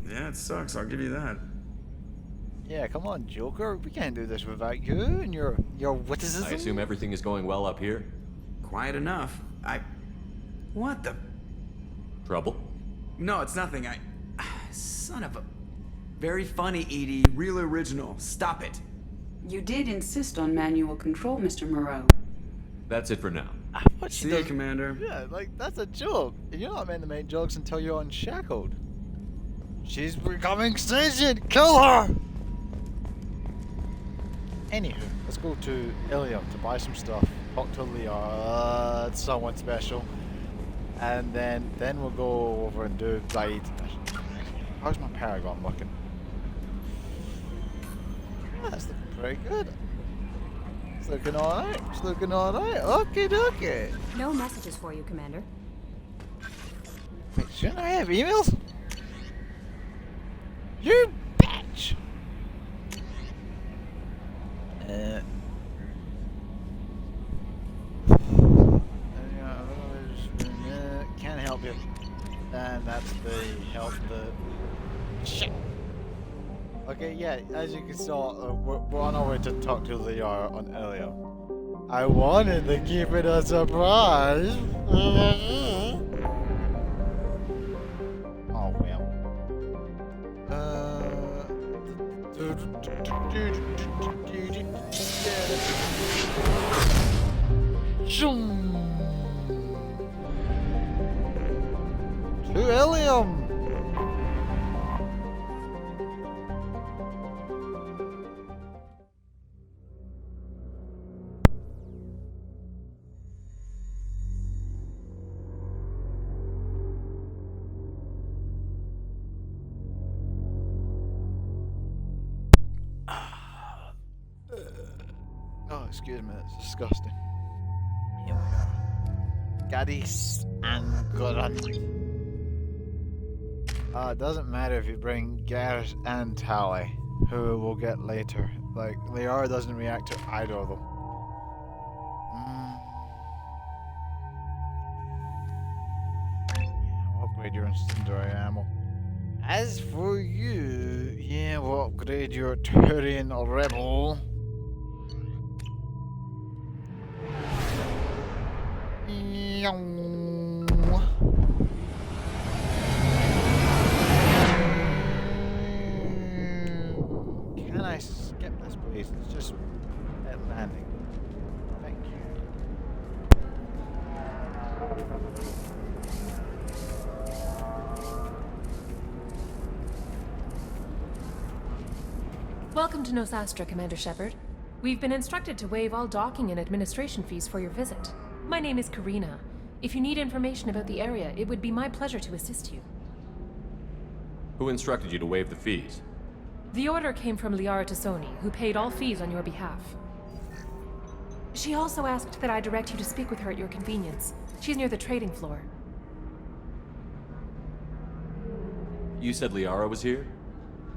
Yeah, it sucks, I'll give you that.
Yeah, come on, Joker. We can't do this without you and your witticism.
I assume everything is going well up here?
Quiet enough. What the?
Trouble?
No, it's nothing. Son of a... Very funny, Edie. Real original. Stop it.
You did insist on manual control, Mr. Moreau.
That's it for now.
See you, Commander.
Yeah, like, that's a joke. You're not meant to make jokes until you're unshackled. She's becoming sentient! Kill her! Anywho, let's go to Ilium to buy some stuff. Talk to Leah, someone special. And then we'll go over and do Zaid's mission. How's my Paragon looking? Yeah, that's looking pretty good. It's looking alright. It's looking alright. Okay, dokie.
No messages for you, Commander.
Wait, shouldn't I have emails? You bitch! Can't help you. And that's the help the... Shit! Okay, yeah, as you can see, we're on our way to talk to Leah on Ilium. I wanted to keep it a surprise. Oh, well. To Ilium! Oh, excuse me, that's disgusting. Here we are. Gadis and Goran. It doesn't matter if you bring Garrus and Tally, who we'll get later. Like, Liara doesn't react to either of them. Yeah, I'll upgrade your incendiary ammo. As for you, yeah, we'll upgrade your Turian rebel. Can I skip this, please? It's just at landing. Thank you.
Welcome to Nosastra, Commander Shepard. We've been instructed to waive all docking and administration fees for your visit. My name is Karina. If you need information about the area, it would be my pleasure to assist you.
Who instructed you to waive the fees?
The order came from Liara Tassoni, who paid all fees on your behalf. She also asked that I direct you to speak with her at your convenience. She's near the trading floor.
You said Liara was here?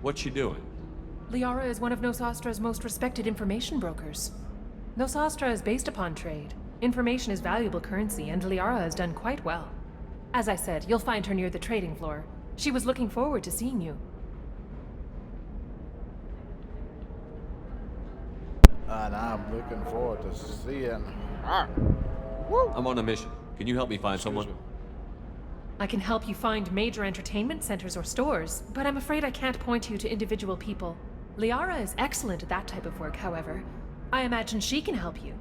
What's she doing?
Liara is one of Nosastra's most respected information brokers. Nosastra is based upon trade. Information is valuable currency, and Liara has done quite well. As I said, you'll find her near the trading floor. She was looking forward to seeing you.
And I'm looking forward to seeing her.
I'm on a mission. Can you help me find someone?
I can help you find major entertainment centers or stores, but I'm afraid I can't point you to individual people. Liara is excellent at that type of work, however. I imagine she can help you.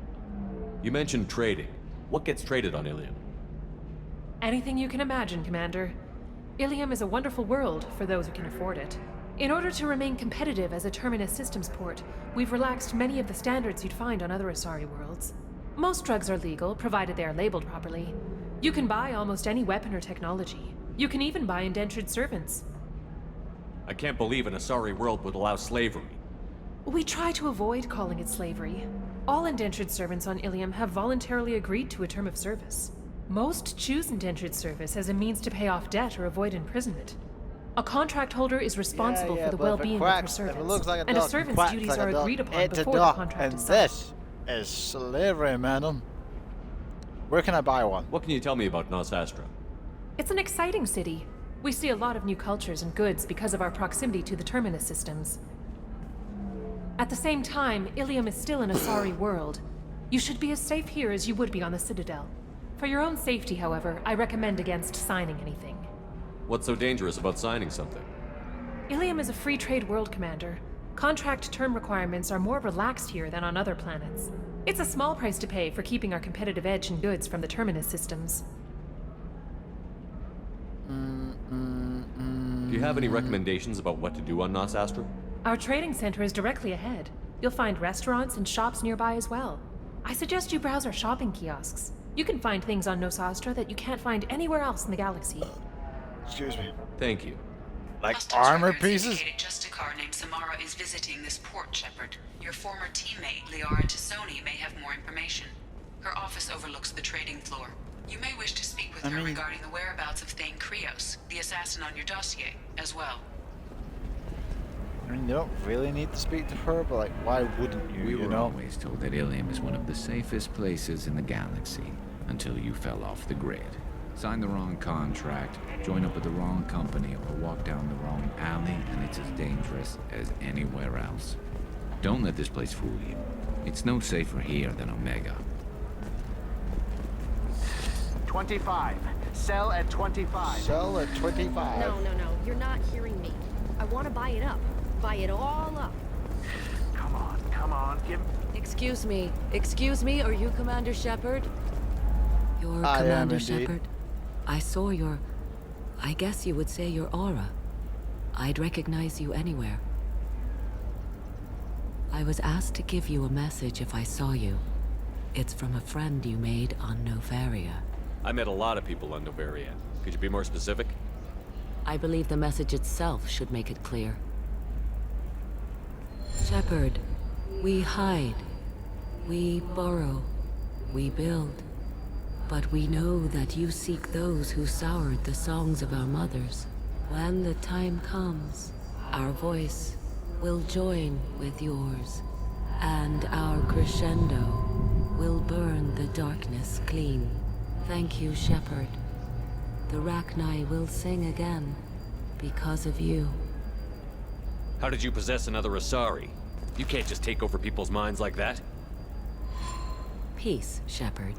You mentioned trading. What gets traded on Ilium?
Anything you can imagine, Commander. Ilium is a wonderful world for those who can afford it. In order to remain competitive as a Terminus systems port, we've relaxed many of the standards you'd find on other Asari worlds. Most drugs are legal, provided they are labeled properly. You can buy almost any weapon or technology. You can even buy indentured servants.
I can't believe an Asari world would allow slavery.
We try to avoid calling it slavery. All indentured servants on Ilium have voluntarily agreed to a term of service. Most choose indentured service as a means to pay off debt or avoid imprisonment. A contract holder is responsible for the well-being of her servants, and a servant's duties are agreed upon before the contract is signed.
This is slavery, madam. Where can I buy one?
What can you tell me about Nosastra?
It's an exciting city. We see a lot of new cultures and goods because of our proximity to the Terminus systems. At the same time, Ilium is still an Asari world. You should be as safe here as you would be on the Citadel. For your own safety, however, I recommend against signing anything.
What's so dangerous about signing something?
Ilium is a free trade world, Commander. Contract term requirements are more relaxed here than on other planets. It's a small price to pay for keeping our competitive edge in goods from the Terminus systems.
Do you have any recommendations about what to do on Nosastra?
Our trading center is directly ahead. You'll find restaurants and shops nearby as well. I suggest you browse our shopping kiosks. You can find things on Nosastra that you can't find anywhere else in the galaxy.
Excuse me.
Thank you.
Like armor pieces?
Just a car named Samara is visiting this port, Shepard. Your former teammate, Liara Tassoni, may have more information. Her office overlooks the trading floor. You may wish to speak with her regarding the whereabouts of Thane Krios, the assassin on your dossier, as well.
I mean, you don't really need to speak to her, but like, why wouldn't you,
We
you
were
know?
always told that Ilium is one of the safest places in the galaxy, until you fell off the grid. Sign the wrong contract, join up with the wrong company, or walk down the wrong alley, and it's as dangerous as anywhere else. Don't let this place fool you. It's no safer here than Omega.
25. Sell at 25.
Sell at 25.
No, you're not hearing me. I want to buy it up. Buy it all up.
Come on, give...
Excuse me, are you Commander Shepard? You're
I
Commander
am indeed.
Shepard? I saw your... I guess you would say your aura. I'd recognize you anywhere. I was asked to give you a message if I saw you. It's from a friend you made on Novaria.
I met a lot of people on Novaria. Could you be more specific?
I believe the message itself should make it clear. Shepard, we hide. We borrow. We build. But we know that you seek those who soured the songs of our mothers. When the time comes, our voice will join with yours, and our crescendo will burn the darkness clean. Thank you, Shepard. The Rachni will sing again because of you.
How did you possess another Asari? You can't just take over people's minds like that.
Peace, Shepard.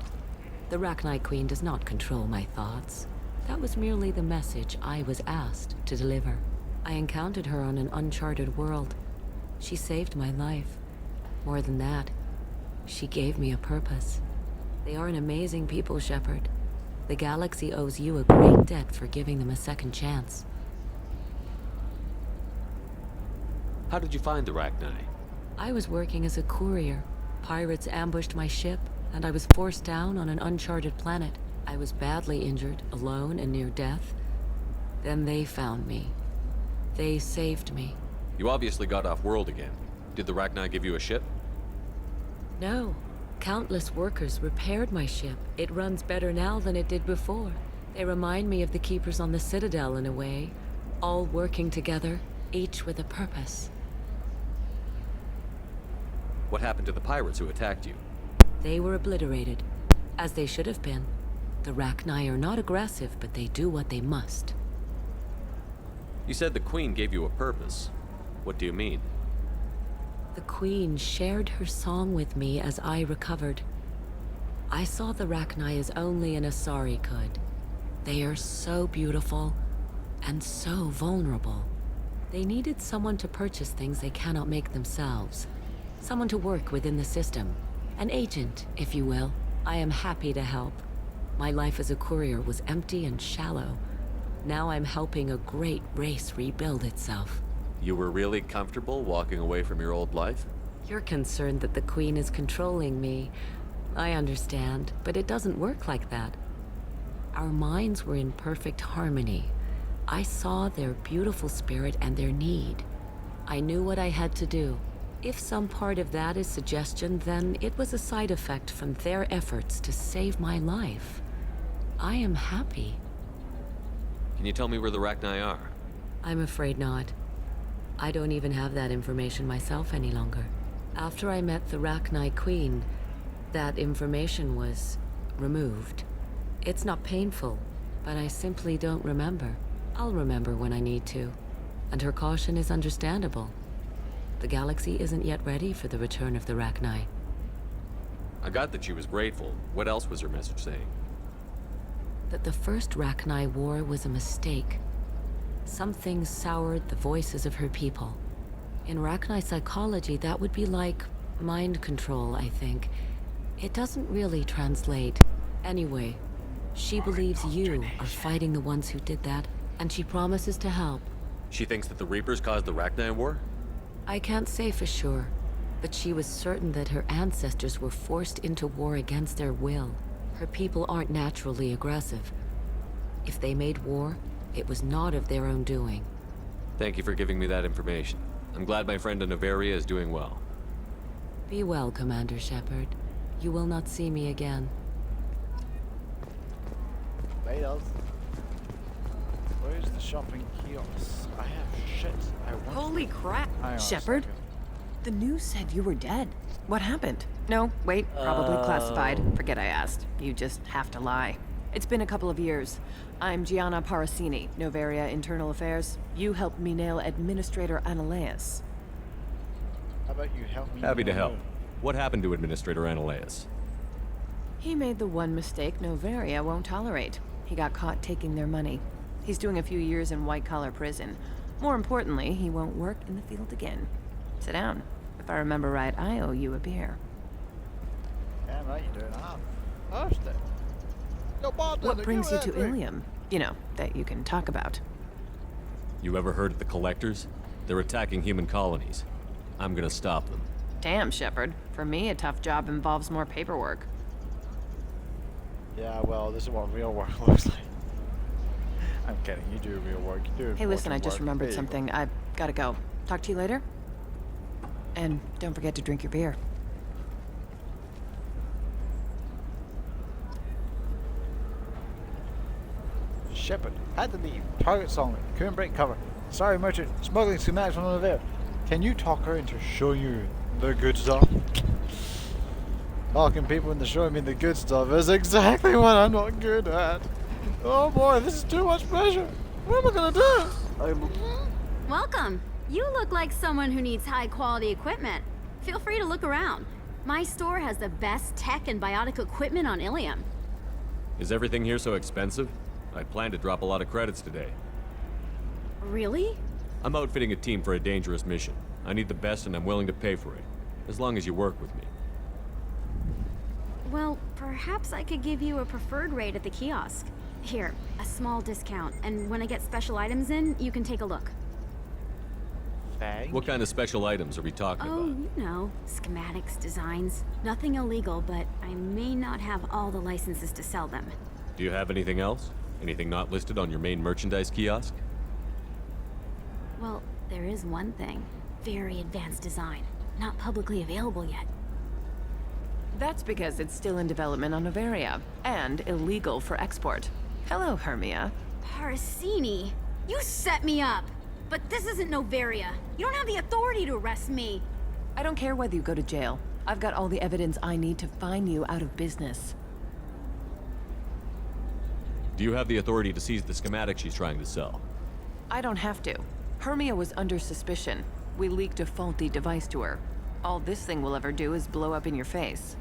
The Rachni Queen does not control my thoughts. That was merely the message I was asked to deliver. I encountered her on an uncharted world. She saved my life. More than that, she gave me a purpose. They are an amazing people, Shepard. The galaxy owes you a great debt for giving them a second chance.
How did you find the Rachni?
I was working as a courier. Pirates ambushed my ship, and I was forced down on an uncharted planet. I was badly injured, alone and near death. Then they found me. They saved me.
You obviously got off world again. Did the Rachni give you a ship?
No. Countless workers repaired my ship. It runs better now than it did before. They remind me of the Keepers on the Citadel in a way. All working together, each with a purpose.
What happened to the pirates who attacked you?
They were obliterated, as they should have been. The Rachni are not aggressive, but they do what they must.
You said the Queen gave you a purpose. What do you mean?
The Queen shared her song with me as I recovered. I saw the Rachni as only an Asari could. They are so beautiful and so vulnerable. They needed someone to purchase things they cannot make themselves. Someone to work within the system. An agent, if you will. I am happy to help. My life as a courier was empty and shallow. Now I'm helping a great race rebuild itself.
You were really comfortable walking away from your old life?
You're concerned that the Queen is controlling me. I understand, but it doesn't work like that. Our minds were in perfect harmony. I saw their beautiful spirit and their need. I knew what I had to do. If some part of that is suggestion, then it was a side effect from their efforts to save my life. I am happy.
Can you tell me where the Rachni are?
I'm afraid not. I don't even have that information myself any longer. After I met the Rachni Queen, that information was removed. It's not painful, but I simply don't remember. I'll remember when I need to, and her caution is understandable. The galaxy isn't yet ready for the return of the Rachni.
I got that she was grateful. What else was her message saying?
That the first Rachni war was a mistake. Something soured the voices of her people. In Rachni psychology, that would be like mind control, I think. It doesn't really translate. Anyway, she believes you are fighting the ones who did that, and she promises to help.
She thinks that the Reapers caused the Rachni war?
I can't say for sure, but she was certain that her ancestors were forced into war against their will. Her people aren't naturally aggressive. If they made war, it was not of their own doing.
Thank you for giving me that information. I'm glad my friend in Noveria is doing well.
Be well, Commander Shepard. You will not see me again.
Laters. Where's the shopping kiosk? I have shit I want.
Holy crap!
Hang on a
Shepard?
second.
The news said you were dead. What happened? No, wait, probably classified. Forget I asked. You just have to lie. It's been a couple of years. I'm Gianna Parasini, Noveria Internal Affairs. You helped me nail Administrator Analeas.
How about you help me?
Happy to help. What happened to Administrator Analeas?
He made the one mistake Noveria won't tolerate. He got caught taking their money. He's doing a few years in white-collar prison. More importantly, he won't work in the field again. Sit down. If I remember right, I owe you a beer.
Damn right you do. I'll stay. Yo, bartender,
What brings you
give me
to
that drink.
Ilium? You know, that you can talk about.
You ever heard of the Collectors? They're attacking human colonies. I'm gonna stop them.
Damn, Shepard. For me, a tough job involves more paperwork.
Yeah, well, this is what real work looks like. I'm kidding. You do real work. You do
Hey, listen, I
important
just
work.
remembered
There you go.
something. I've gotta go. Talk to you later. And don't forget to drink your beer.
Shepard, had to leave. Targets on me. Couldn't break cover. Sorry, merchant. Smuggling schematics from over there. Can you talk her into showing you the good stuff? Talking people into showing me the good stuff is exactly what I'm not good at. Oh boy, this is too much pressure. What am I gonna do?
Welcome. You look like someone who needs high-quality equipment. Feel free to look around. My store has the best tech and biotic equipment on Ilium.
Is everything here so expensive? I plan to drop a lot of credits today.
Really?
I'm outfitting a team for a dangerous mission. I need the best and I'm willing to pay for it. As long as you work with me.
Well, perhaps I could give you a preferred rate at the kiosk. Here, a small discount, and when I get special items in, you can take a look.
What kind of special items are we talking
Oh,
about?
you know, schematics, designs. Nothing illegal, but I may not have all the licenses to sell them.
Do you have anything else? Anything not listed on your main merchandise kiosk?
Well, there is one thing. Very advanced design. Not publicly available yet.
That's because it's still in development on Noveria, and illegal for export. Hello, Hermia.
Parasini! You set me up! But this isn't Noveria. You don't have the authority to arrest me.
I don't care whether you go to jail. I've got all the evidence I need to find you out of business.
Do you have the authority to seize the schematic she's trying to sell?
I don't have to. Hermia was under suspicion. We leaked a faulty device to her. All this thing will ever do is blow up in your face.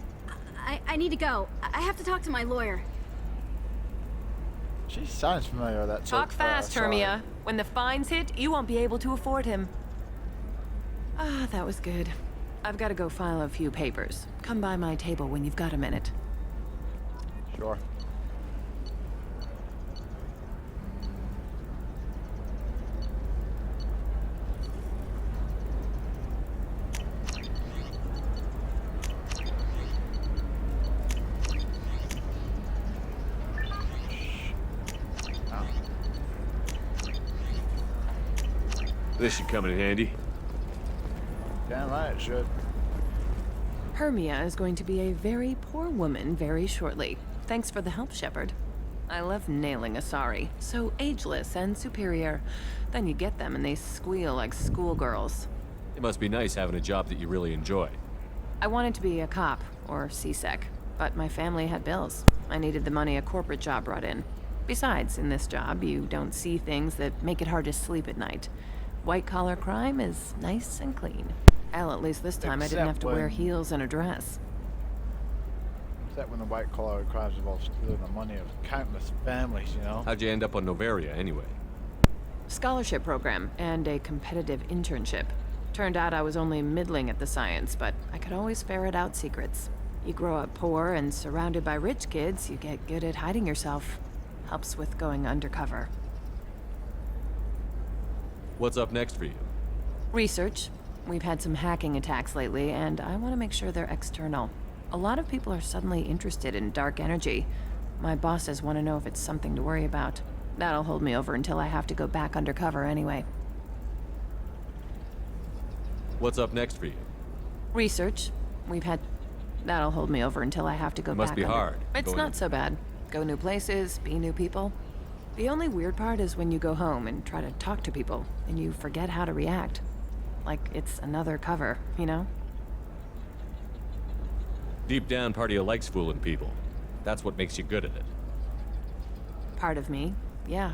I need to go. I have to talk to my lawyer.
She sounds familiar with that.
Talk fast, Hermia. When the fines hit, you won't be able to afford him. Ah, that was good. I've got to go file a few papers. Come by my table when you've got a minute.
Sure.
This should come in handy.
Damn right it should.
Hermia is going to be a very poor woman very shortly. Thanks for the help, Shepard. I love nailing Asari. So ageless and superior. Then you get them and they squeal like schoolgirls.
It must be nice having a job that you really enjoy.
I wanted to be a cop, or CSEC, but my family had bills. I needed the money a corporate job brought in. Besides, in this job, you don't see things that make it hard to sleep at night. White-collar crime is nice and clean. Hell, at least this time I didn't have to wear heels and a dress.
Except when the white-collar crimes involve stealing the money of countless families, you know?
How'd you end up on Noveria, anyway?
Scholarship program and a competitive internship. Turned out I was only middling at the science, but I could always ferret out secrets. You grow up poor and surrounded by rich kids, you get good at hiding yourself. Helps with going undercover.
What's up next for you?
Research. We've had some hacking attacks lately, and I want to make sure they're external. A lot of people are suddenly interested in dark energy. My bosses want to know if it's something to worry about. That'll hold me over until I have to go back undercover anyway.
What's up next for you?
Research. That'll hold me over until I have to go back.
It must be hard.
It's not so bad. Go new places, be new people. The only weird part is when you go home and try to talk to people, and you forget how to react. Like it's another cover, you know?
Deep down, part of you likes fooling people. That's what makes you good at it.
Part of me, yeah.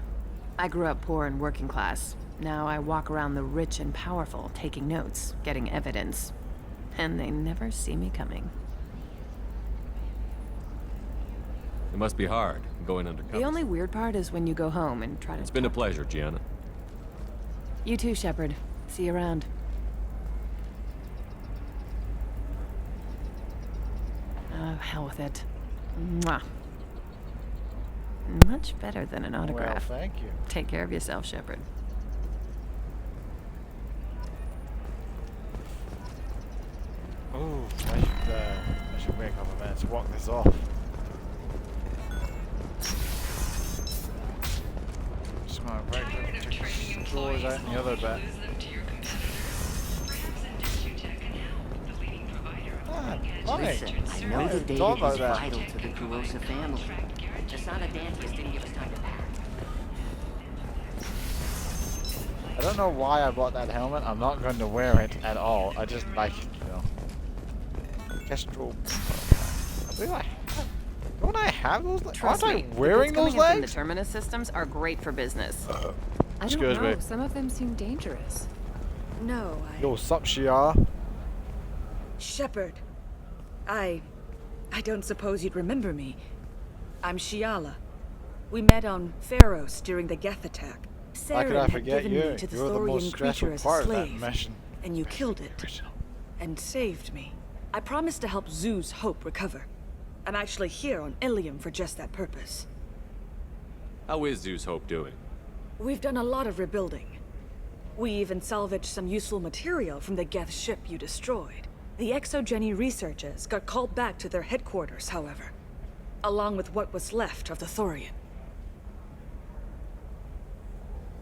I grew up poor and working class. Now I walk around the rich and powerful, taking notes, getting evidence. And they never see me coming.
It must be hard, going undercover.
The only weird part is when you go home and try to...
It's been a pleasure, Gianna.
You too, Shepard. See you around. Oh, hell with it. Mwah. Much better than an autograph.
Well, thank you.
Take care of yourself, Shepard.
Oh, I should wait a couple of minutes to walk this off. Just gonna check drawers out in the other bit.
Listen, I know the data is vital to the Kurosa family. Asana Dantius didn't give us time to pack.
I don't know why I bought that helmet. I'm not going to wear it at all. I just like it, you know. Kestrel. Don't I have those legs? Aren't I wearing those legs?
The Terminus systems are great for business.
I don't know. Some of them seem dangerous.
No,
Yo, sup, Shia?
Shepard. I don't suppose you'd remember me. I'm Shiala. We met on Pharos during the Geth attack.
How could I
Saren
forget
had given
you?
me to the
You were the most
Thorian
stressful
creature as
part
a
of that
slave,
mission.
and you killed it. And saved me. I promised to help Zoo's Hope recover. I'm actually here on Ilium for just that purpose.
How is Zeus Hope doing?
We've done a lot of rebuilding. We even salvaged some useful material from the Geth ship you destroyed. The Exogeny researchers got called back to their headquarters, however, along with what was left of the Thorian.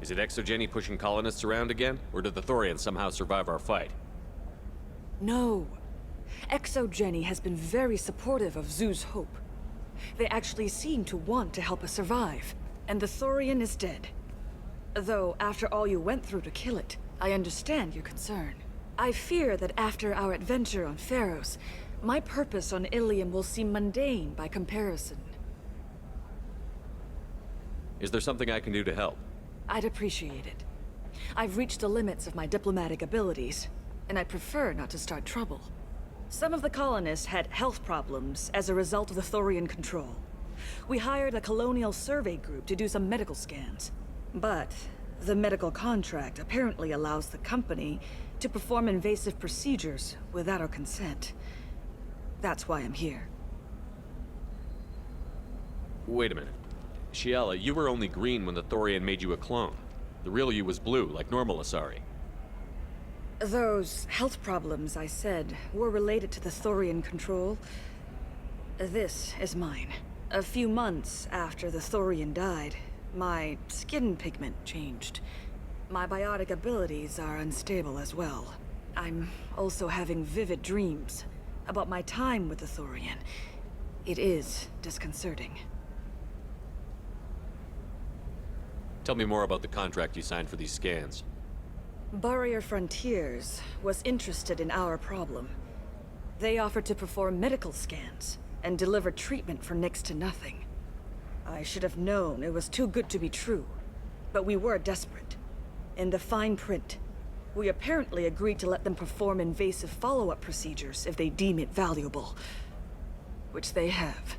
Is it Exogeny pushing colonists around again? Or did the Thorians somehow survive our fight?
No. Exogeny has been very supportive of Zoo's hope. They actually seem to want to help us survive. And the Thorian is dead. Though, after all you went through to kill it, I understand your concern. I fear that after our adventure on Pharos, my purpose on Ilium will seem mundane by comparison.
Is there something I can do to help?
I'd appreciate it. I've reached the limits of my diplomatic abilities, and I'd prefer not to start trouble. Some of the colonists had health problems as a result of the Thorian control. We hired a colonial survey group to do some medical scans. But the medical contract apparently allows the company to perform invasive procedures without our consent. That's why I'm here.
Wait a minute. Shiala, you were only green when the Thorian made you a clone. The real you was blue, like normal Asari.
Those health problems I said were related to the Thorian control. This is mine. A few months after the Thorian died, my skin pigment changed. My biotic abilities are unstable as well. I'm also having vivid dreams about my time with the Thorian. It is disconcerting.
Tell me more about the contract you signed for these scans.
Barrier Frontiers was interested in our problem. They offered to perform medical scans and deliver treatment for next to nothing. I should have known it was too good to be true, but we were desperate. In the fine print, we apparently agreed to let them perform invasive follow-up procedures if they deem it valuable, which they have.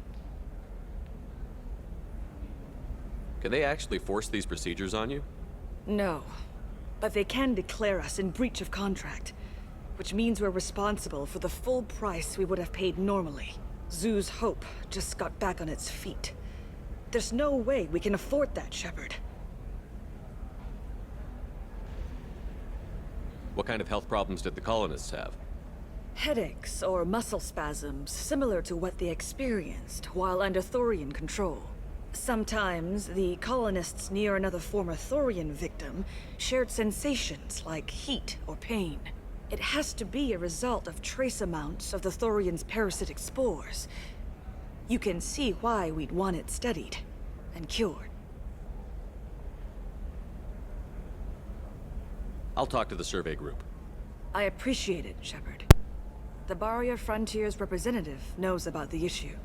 Can they actually force these procedures on you?
No, but they can declare us in breach of contract, which means we're responsible for the full price we would have paid normally. Zoo's hope just got back on its feet. There's no way we can afford that, Shepard.
What kind of health problems did the colonists have?
Headaches or muscle spasms similar to what they experienced while under Thorian control. Sometimes the colonists near another former Thorian victim shared sensations like heat or pain. It has to be a result of trace amounts of the Thorian's parasitic spores. You can see why we'd want it studied and cured.
I'll talk to the survey group.
I appreciate it, Shepard. The Barrier Frontiers representative knows about the issue.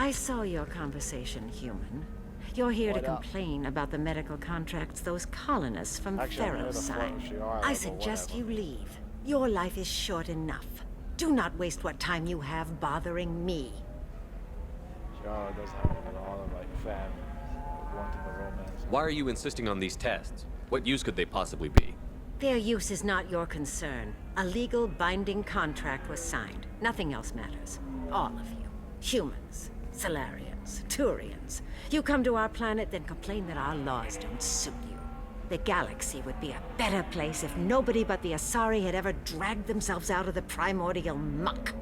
I saw your conversation, human. You're here to complain about the medical contracts those colonists from Pharos signed. I suggest you leave. Your life is short enough. Do not waste what time you have bothering me.
Shiara does have a lot of family wanting a romance.
Why are you insisting on these tests? What use could they possibly be?
Their use is not your concern. A legal binding contract was signed. Nothing else matters. All of you. Humans. Solarians, Turians. You come to our planet, then complain that our laws don't suit you. The galaxy would be a better place if nobody but the Asari had ever dragged themselves out of the primordial muck.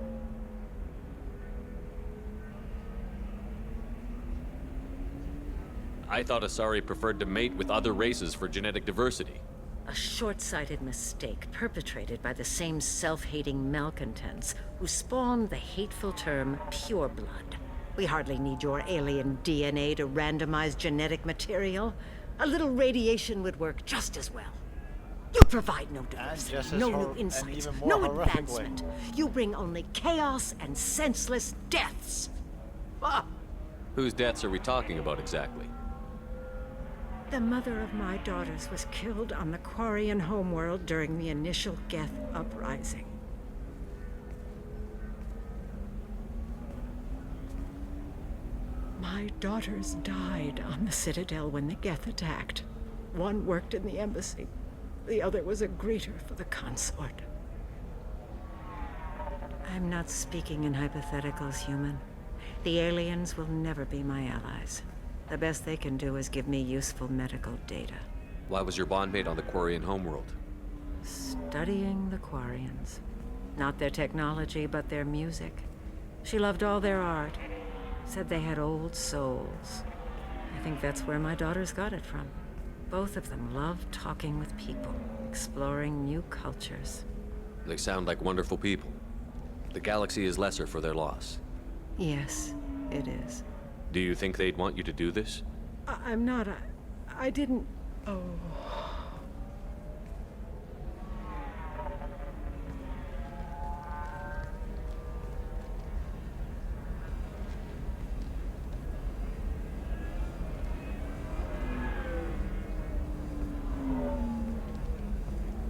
I thought Asari preferred to mate with other races for genetic diversity.
A short-sighted mistake perpetrated by the same self-hating malcontents who spawned the hateful term pureblood. We hardly need your alien DNA to randomize genetic material. A little radiation would work just as well. You provide no diversity, no new insights, no advancement. You bring only chaos and senseless deaths. Ah.
Whose deaths are we talking about exactly?
The mother of my daughters was killed on the Quarian homeworld during the initial Geth uprising. My daughters died on the Citadel when the Geth attacked. One worked in the embassy. The other was a greeter for the consort. I'm not speaking in hypotheticals, human. The aliens will never be my allies. The best they can do is give me useful medical data.
Why was your bondmate on the Quarian homeworld?
Studying the Quarians. Not their technology, but their music. She loved all their art. Said they had old souls. I think that's where my daughters got it from. Both of them love talking with people, exploring new cultures.
They sound like wonderful people. The galaxy is lesser for their loss.
Yes, it is.
Do you think they'd want you to do this?
I'm not. I didn't. Oh.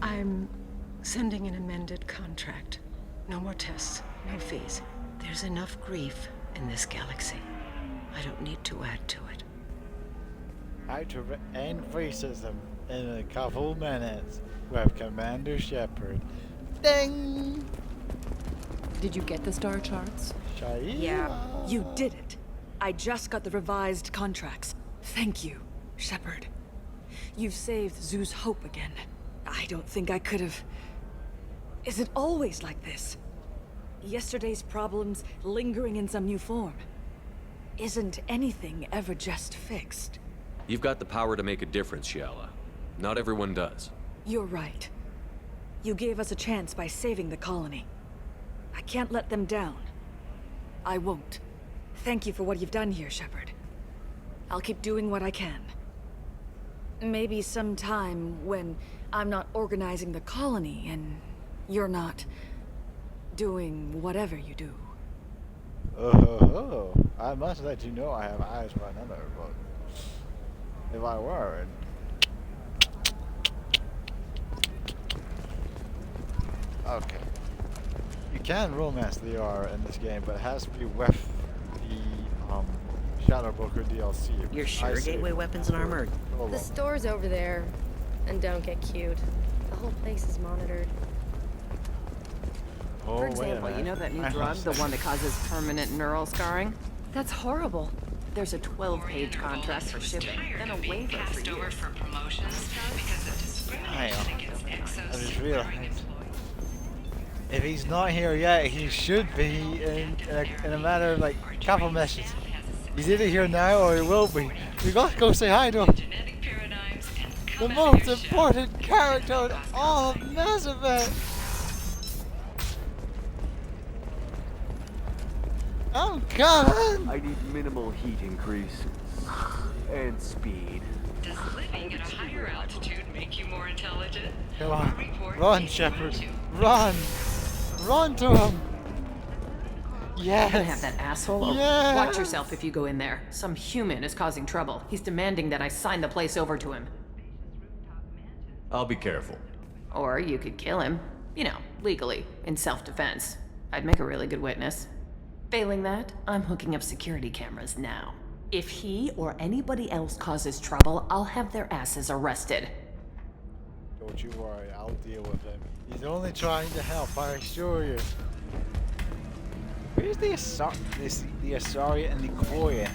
I'm sending an amended contract. No more tests, no fees. There's enough grief in this galaxy. I don't need to add to it.
How to end racism in a couple minutes with Commander Shepard. Ding!
Did you get the star charts?
Yeah, you did it. I just got the revised contracts. Thank you, Shepard. You've saved Zoo's hope again. I don't think I could have... Is it always like this? Yesterday's problems lingering in some new form. Isn't anything ever just fixed?
You've got the power to make a difference, Shiala. Not everyone does.
You're right. You gave us a chance by saving the colony. I can't let them down. I won't. Thank you for what you've done here, Shepard. I'll keep doing what I can. Maybe sometime when I'm not organizing the colony and you're not doing whatever you do.
Oh, I must let you know I have eyes for another, but if I were, okay. You can romance the R in this game, but it has to be with the Shadow Broker DLC.
You're sure gateway weapons and armor?
The store's over there. And don't get cute. The whole place is monitored.
Oh,
For example, you know that new drug, the one that causes permanent neural scarring? That's horrible. There's a 12-page contract for shipping, then a waiver for years.
For promotions because of discrimination against
I just realized. If he's not here yet, he should be in a matter of like couple missions. He's either here now or he will be. We gotta go say hi to him. The most important character in all of Mass Effect. I'm coming!
I need minimal heat increase. And speed.
Does living at a higher altitude make you more intelligent?
Come on. Run, Shepard. Run! Run to him! Yes!
Gonna have that asshole?
Yes!
Watch yourself if you go in there. Some human is causing trouble. He's demanding that I sign the place over to him.
I'll be careful.
Or you could kill him. You know, legally, in self-defense. I'd make a really good witness. Failing that, I'm hooking up security cameras now. If he or anybody else causes trouble, I'll have their asses arrested.
Don't you worry, I'll deal with him. He's only trying to help, I assure you. Where's the Asari and the Quarian?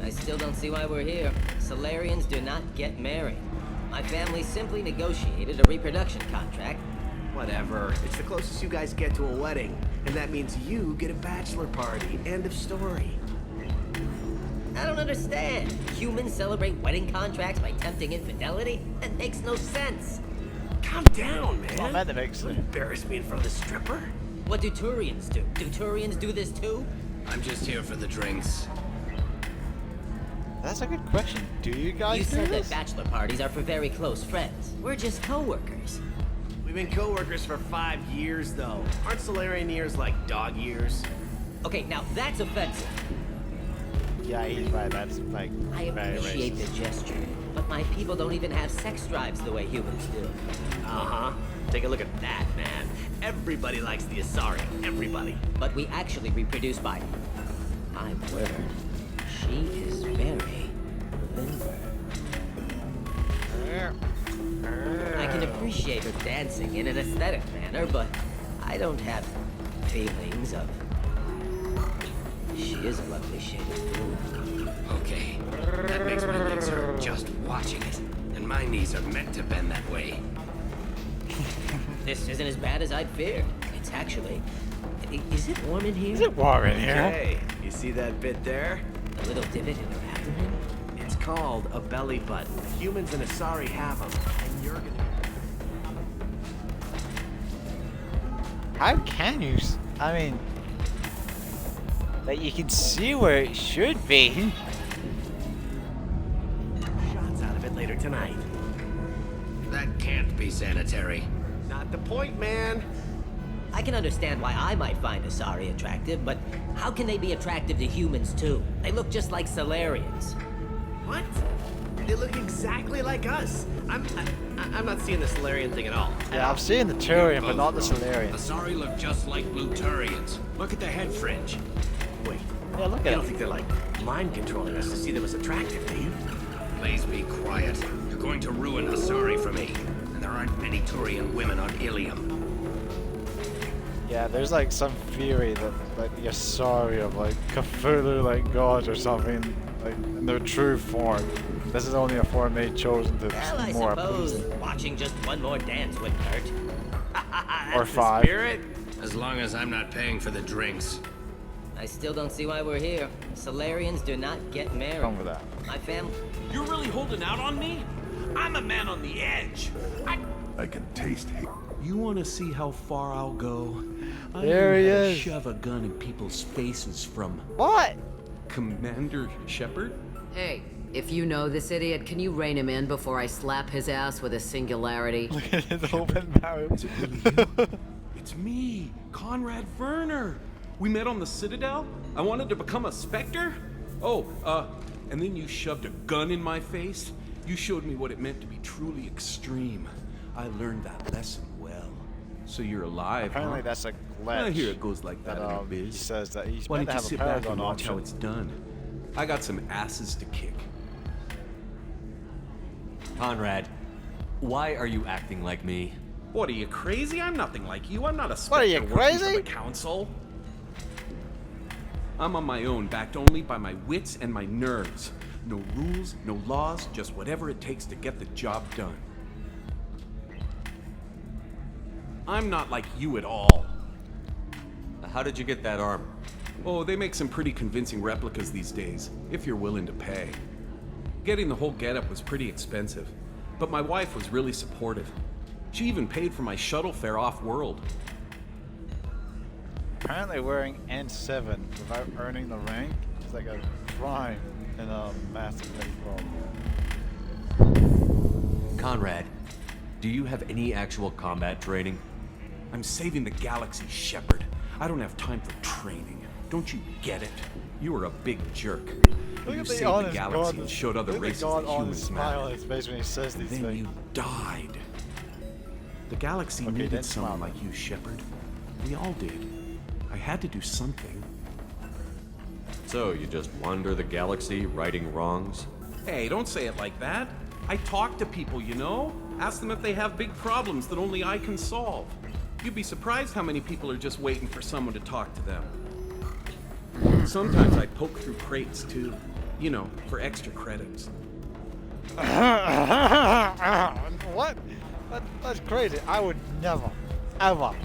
I still don't see why we're here. Solarians do not get married. My family simply negotiated a reproduction contract.
Whatever. It's the closest you guys get to a wedding. And that means you get a bachelor party. End of story.
I don't understand. Humans celebrate wedding contracts by tempting infidelity? That makes no sense.
Calm down, man.
Not meant to make sense.
Embarrass me in front of the stripper?
What do Turians do? Do Turians do this too?
I'm just here for the drinks.
That's a good question. Do you guys
You
do
said
this?
that bachelor parties are for very close friends. We're just co-workers.
We've been co-workers for 5 years, though. Aren't Solarian years like dog years?
Okay, now that's offensive.
Yeah, he's right. That's like
I
very
appreciate
racist.
the gesture, but my people don't even have sex drives the way humans do.
Uh-huh. Take a look at that, man. Everybody likes the Asari. Everybody.
But we actually reproduce by... My word. She is very limber. I can appreciate her dancing in an aesthetic manner, but I don't have feelings of is a lovely shade of blue. Okay, that makes my legs hurt just watching it. And my knees are meant to bend that way. This isn't as bad as I'd feared. It's actually... Is it warm in here?
Is it warm in here?
Hey, you see that bit there?
A little divot in her abdomen?
It's called a belly button. Humans and Asari have them, and you're gonna...
How can you? I mean, like you can see where it should be.
Shots out of it later tonight.
That can't be sanitary.
Not the point, man.
I can understand why I might find Asari attractive, but how can they be attractive to humans too? They look just like Solarians.
What? They look exactly like us. I'm not seeing the Solarian thing at all.
Yeah, I'm seeing the Turian, but not the Solarian.
Asari look just like blue Turians. Look at the head fringe.
Wait.
Yeah, look
I
at
don't
it.
think they're like mind controlling us to see them as attractive, do you?
Please be quiet. You're going to ruin Asari for me. And there aren't many Turian women on Ilium.
Yeah, there's like some theory that like the Asari of like Cthulhu like gods or something, like in their true form. This is only a form they chosen to
Well, I
more
suppose
appeasing.
watching just one more dance wouldn't hurt.
Or
That's the
5.
spirit.
As long as I'm not paying for the drinks.
I still don't see why we're here. Solarians do not get married.
Come with that.
My family.
You're really holding out on me? I'm a man on the edge.
I can taste hate.
You want to see how far I'll go? I
There
know
he
how to
is.
shove a gun in people's faces from
What?
Commander Shepard.
Hey, if you know this idiot, can you rein him in before I slap his ass with a singularity?
Look at his open mouth.
Is it really you? It's me, Conrad Werner. We met on the Citadel. I wanted to become a Spectre. Oh, and then you shoved a gun in my face. You showed me what it meant to be truly extreme. I learned that lesson well. So you're alive,
Apparently
huh?
that's a
I
glitch.
hear it goes like that in our biz.
He says that he's
Why
meant
don't
to
you
have a
sit back and
paragon
watch how
option.
it's done? I got some asses to kick.
Conrad, why are you acting like me?
What, are you crazy? I'm nothing like you. I'm not a
What, are you
Spectre working for
crazy?
the council. I'm on my own, backed only by my wits and my nerves. No rules, no laws, just whatever it takes to get the job done. I'm not like you at all.
How did you get that armor?
Oh, they make some pretty convincing replicas these days, if you're willing to pay. Getting the whole getup was pretty expensive, but my wife was really supportive. She even paid for my shuttle fare off-world.
Apparently wearing N7 without earning the rank is like a crime in a massive world.
Conrad, do you have any actual combat training?
I'm saving the galaxy, Shepard. I don't have time for training. Don't you get it? You were a big jerk.
Look
You
at the
saved
honest
the galaxy
God,
and showed other
look at
races
the God
that
honest
humans
smile on
matter.
his face when he says these
Then
things.
you died. The galaxy
Okay,
needed
then
someone
smile.
like you, Shepard. We all did. I had to do something.
So, you just wander the galaxy, righting wrongs?
Hey, don't say it like that. I talk to people, you know? Ask them if they have big problems that only I can solve. You'd be surprised how many people are just waiting for someone to talk to them. Sometimes I poke through crates, too. You know, for extra credits.
What? That's crazy. I would never, ever,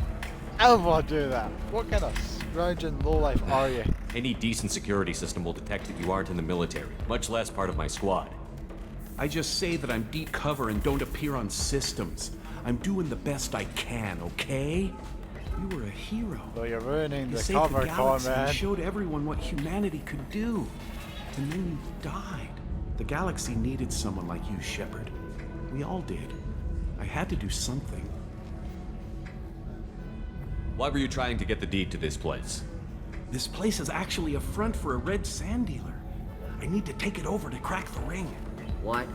ever do that. What kind of scrounging lowlife are you?
Any decent security system will detect that you aren't in the military, much less part of my squad.
I just say that I'm deep cover and don't appear on systems. I'm doing the best I can, okay? You were a hero.
So you're ruining
You
the
saved
cover,
the galaxy and
Conrad.
showed everyone what humanity could do. And then you died. The galaxy needed someone like you, Shepard. We all did. I had to do something.
Why were you trying to get the deed to this place?
This place is actually a front for a red sand dealer. I need to take it over to crack the ring.
What?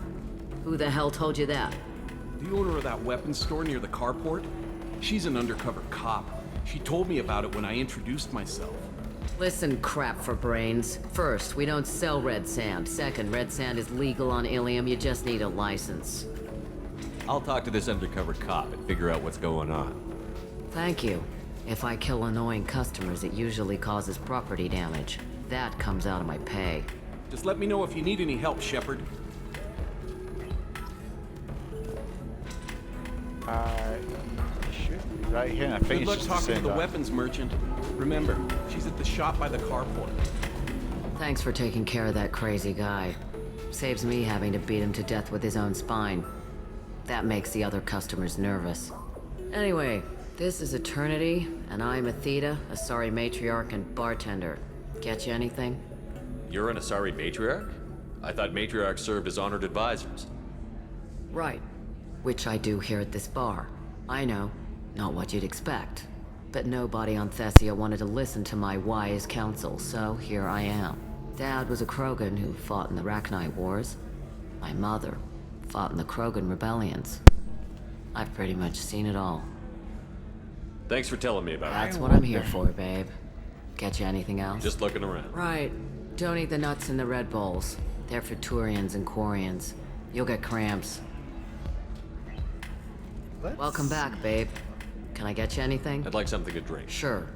Who the hell told you that?
The owner of that weapons store near the carport? She's an undercover cop. She told me about it when I introduced myself.
Listen, crap for brains. First, we don't sell red sand. Second, red sand is legal on Ilium. You just need a license.
I'll talk to this undercover cop and figure out what's going on.
Thank you. If I kill annoying customers, it usually causes property damage. That comes out of my pay.
Just let me know if you need any help, Shepard.
It should be right here, and I think
Good luck
it's just
talking to
saying
the
that.
weapons merchant. Remember, she's at the shop by the carport.
Thanks for taking care of that crazy guy. Saves me having to beat him to death with his own spine. That makes the other customers nervous. Anyway, this is Eternity, and I'm Athena, Asari matriarch and bartender. Get you anything?
You're an Asari matriarch? I thought matriarchs served as honored advisors.
Right. Which I do here at this bar. I know, not what you'd expect. But nobody on Thessia wanted to listen to my wise counsel, so here I am. Dad was a Krogan who fought in the Rachni Wars. My mother fought in the Krogan rebellions. I've pretty much seen it all.
Thanks for telling me about it.
That's what I'm here for, babe. Get you anything else?
Just looking around.
Right. Don't eat the nuts in the Red Bowls. They're for Turians and Quarians. You'll get cramps. Welcome back, babe. Can I get you anything?
I'd like something to drink.
Sure.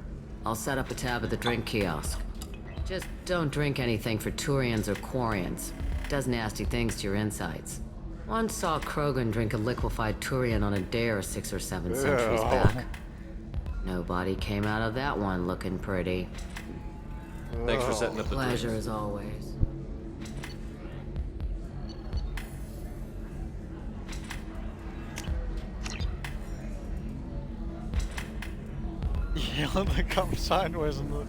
I'll set up a tab at the drink kiosk. Just don't drink anything for Turians or Quarians. Does nasty things to your insides. Once saw Krogan drink a liquefied Turian on a dare 6 or 7 centuries back. Nobody came out of that one looking pretty.
Thanks for setting up the
Pleasure
drinks.
as always.
Yeah, they come sideways and the...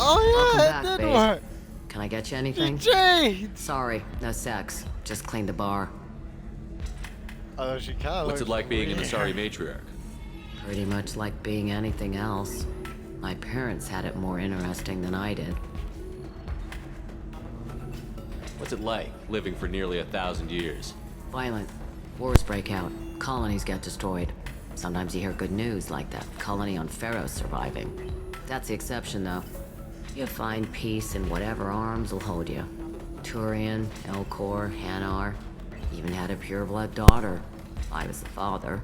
Oh yeah,
Welcome
it
back,
did
babe.
work!
Can I get you anything?
Jade!
Sorry, no sex. Just cleaned the bar.
Oh, she kinda
What's it
looks
like being an
weird.
Asari matriarch?
Pretty much like being anything else. My parents had it more interesting than I did.
What's it like, living for nearly 1,000 years?
Violent. Wars break out. Colonies get destroyed. Sometimes you hear good news, like that colony on Pharaoh surviving. That's the exception, though. You find peace in whatever arms will hold you. Turian, Elcor, Hanar. Even had a pureblood daughter. I was the father.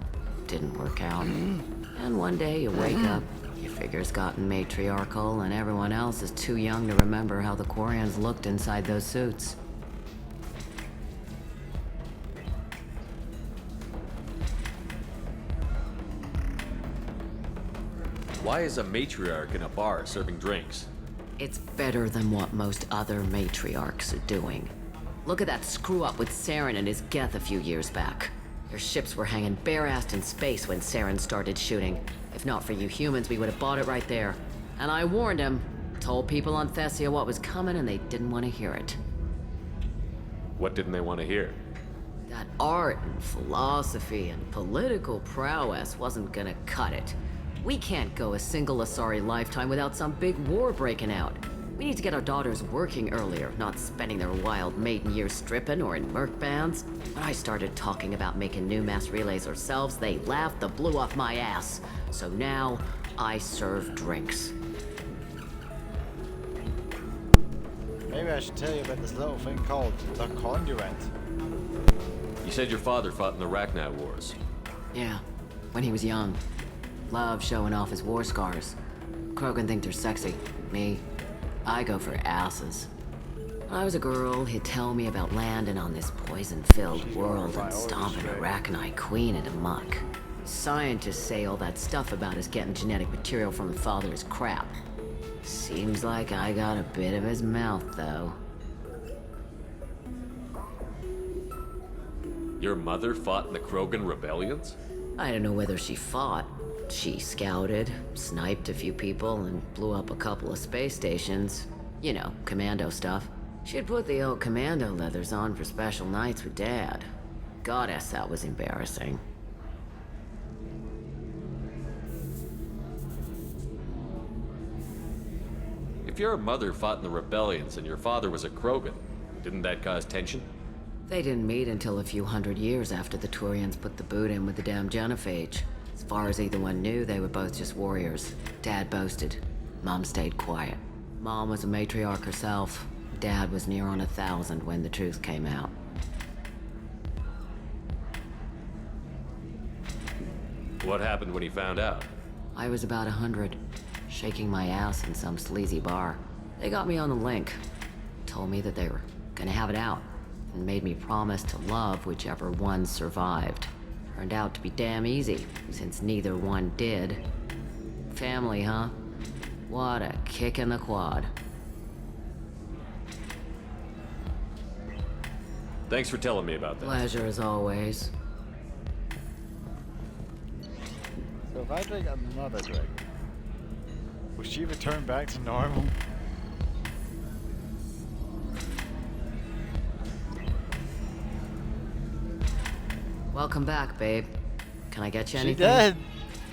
Didn't work out. And one day you wake up, your figure's gotten matriarchal, and everyone else is too young to remember how the Quarians looked inside those suits.
Why is a matriarch in a bar serving drinks?
It's better than what most other matriarchs are doing. Look at that screw-up with Saren and his Geth a few years back. Their ships were hanging bare-assed in space when Saren started shooting. If not for you humans, we would have bought it right there. And I warned him. Told people on Thessia what was coming, and they didn't want to hear it.
What didn't they want to hear?
That art and philosophy and political prowess wasn't gonna cut it. We can't go a single Asari lifetime without some big war breaking out. We need to get our daughters working earlier, not spending their wild maiden years stripping or in merc bands. When I started talking about making new mass relays ourselves, they laughed the blue off my ass. So now, I serve drinks.
Maybe I should tell you about this little thing called the Conduit.
You said your father fought in the Rachni Wars.
Yeah, when he was young. Love showing off his war scars. Krogan think they're sexy. Me, I go for asses. When I was a girl, he'd tell me about landing on this poison-filled world and stomping a Rachni queen into muck. Scientists say all that stuff about us getting genetic material from the father is crap. Seems like I got a bit of his mouth, though.
Your mother fought in the Krogan rebellions?
I don't know whether she fought. She scouted, sniped a few people, and blew up a couple of space stations. You know, commando stuff. She'd put the old commando leathers on for special nights with Dad. Goddess, that was embarrassing.
If your mother fought in the rebellions and your father was a Krogan, didn't that cause tension?
They didn't meet until a few hundred years after the Turians put the boot in with the damn genophage. As far as either one knew, they were both just warriors. Dad boasted. Mom stayed quiet. Mom was a matriarch herself. Dad was near on 1,000 when the truth came out.
What happened when he found out?
I was about 100, shaking my ass in some sleazy bar. They got me on the link, told me that they were gonna have it out, and made me promise to love whichever one survived. Turned out to be damn easy, since neither one did. Family, huh? What a kick in the quad.
Thanks for telling me about that.
Pleasure as always.
So if I drink another drink, will she return back to normal?
Welcome back, babe. Can I get you anything?
She did.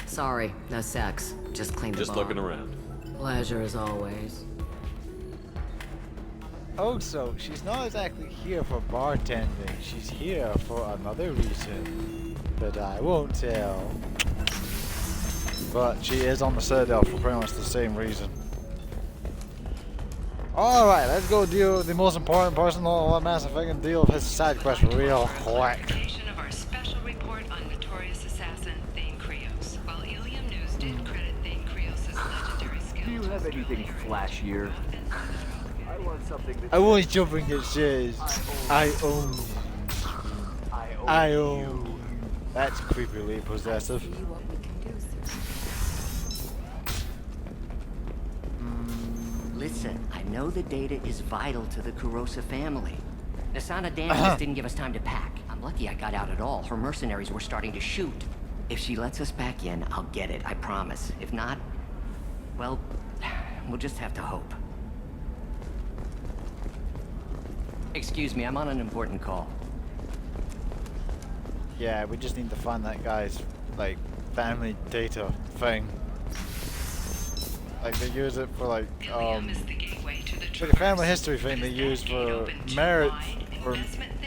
Sorry, no sex. Just cleaned the bar.
Just looking around.
Pleasure as always.
Oh, so she's not exactly here for bartending. She's here for another reason. But I won't tell. But she is on the Citadel for pretty much the same reason. Alright, let's go deal with the most important person on the Mass Effect and deal with his side quest real quick.
Of our special report on notorious assassin Thane Krios. While Ilium News did credit Thane Krios' legendary skills.
Do you have anything flashier? I want something that
I was jumping it says I own. I own. That's creepily possessive.
Listen, I know the data is vital to the Kurosa family. Nasana Dan just didn't give us time to pack. I'm lucky I got out at all. Her mercenaries were starting to shoot. If she lets us back in, I'll get it, I promise. If not, well, we'll just have to hope. Excuse me, I'm on an important call.
Yeah, we just need to find that guy's, like, family data thing. Like, they use it for, like a family history thing they use for merit for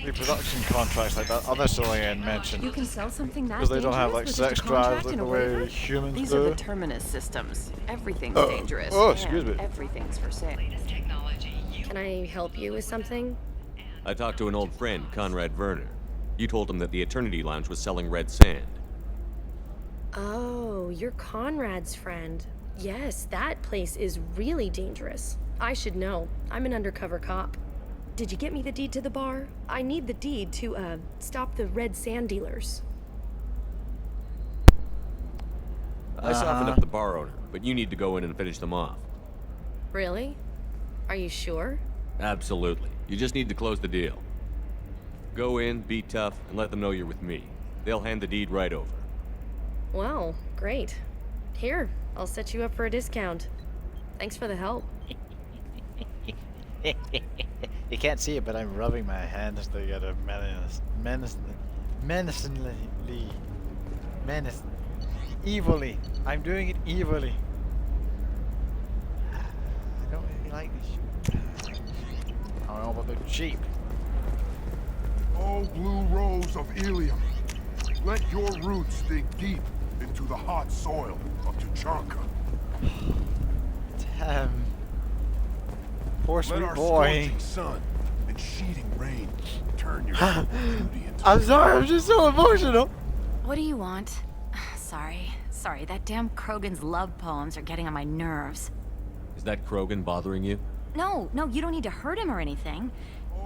reproduction contracts, like that other civilian mentioned.
You can sell something that
because they don't have, like,
dangerous with
sex
just a contract
drives like
and
the
a
way
waiver?
humans
These
do.
are the terminus systems. Everything's dangerous.
Oh, excuse
and
me.
Everything's for sale.
Can I help you with something?
I talked to an old friend, Conrad Werner. You told him that the Eternity Lounge was selling red sand.
Oh, you're Conrad's friend. Yes, that place is really dangerous. I should know. I'm an undercover cop. Did you get me the deed to the bar? I need the deed to, stop the red sand dealers.
I softened up the bar owner, but you need to go in and finish them off.
Really? Are you sure?
Absolutely. You just need to close the deal. Go in, be tough, and let them know you're with me. They'll hand the deed right over.
Wow, great. Here, I'll set you up for a discount. Thanks for the help.
You can't see it, but I'm rubbing my hands together evilly. I'm doing it evilly. I don't really like this. I don't know, but they're cheap.
Oh, blue rose of Ilium, let your roots dig deep into the hot soil of Tuchanka.
Damn. Poor
Let
sweet
our
boy.
scorching sun and sheeting rain turn your beauty into...
I'm sorry, I'm just so emotional.
What do you want? Sorry, that damn Krogan's love poems are getting on my nerves.
Is that Krogan bothering you?
No, you don't need to hurt him or anything.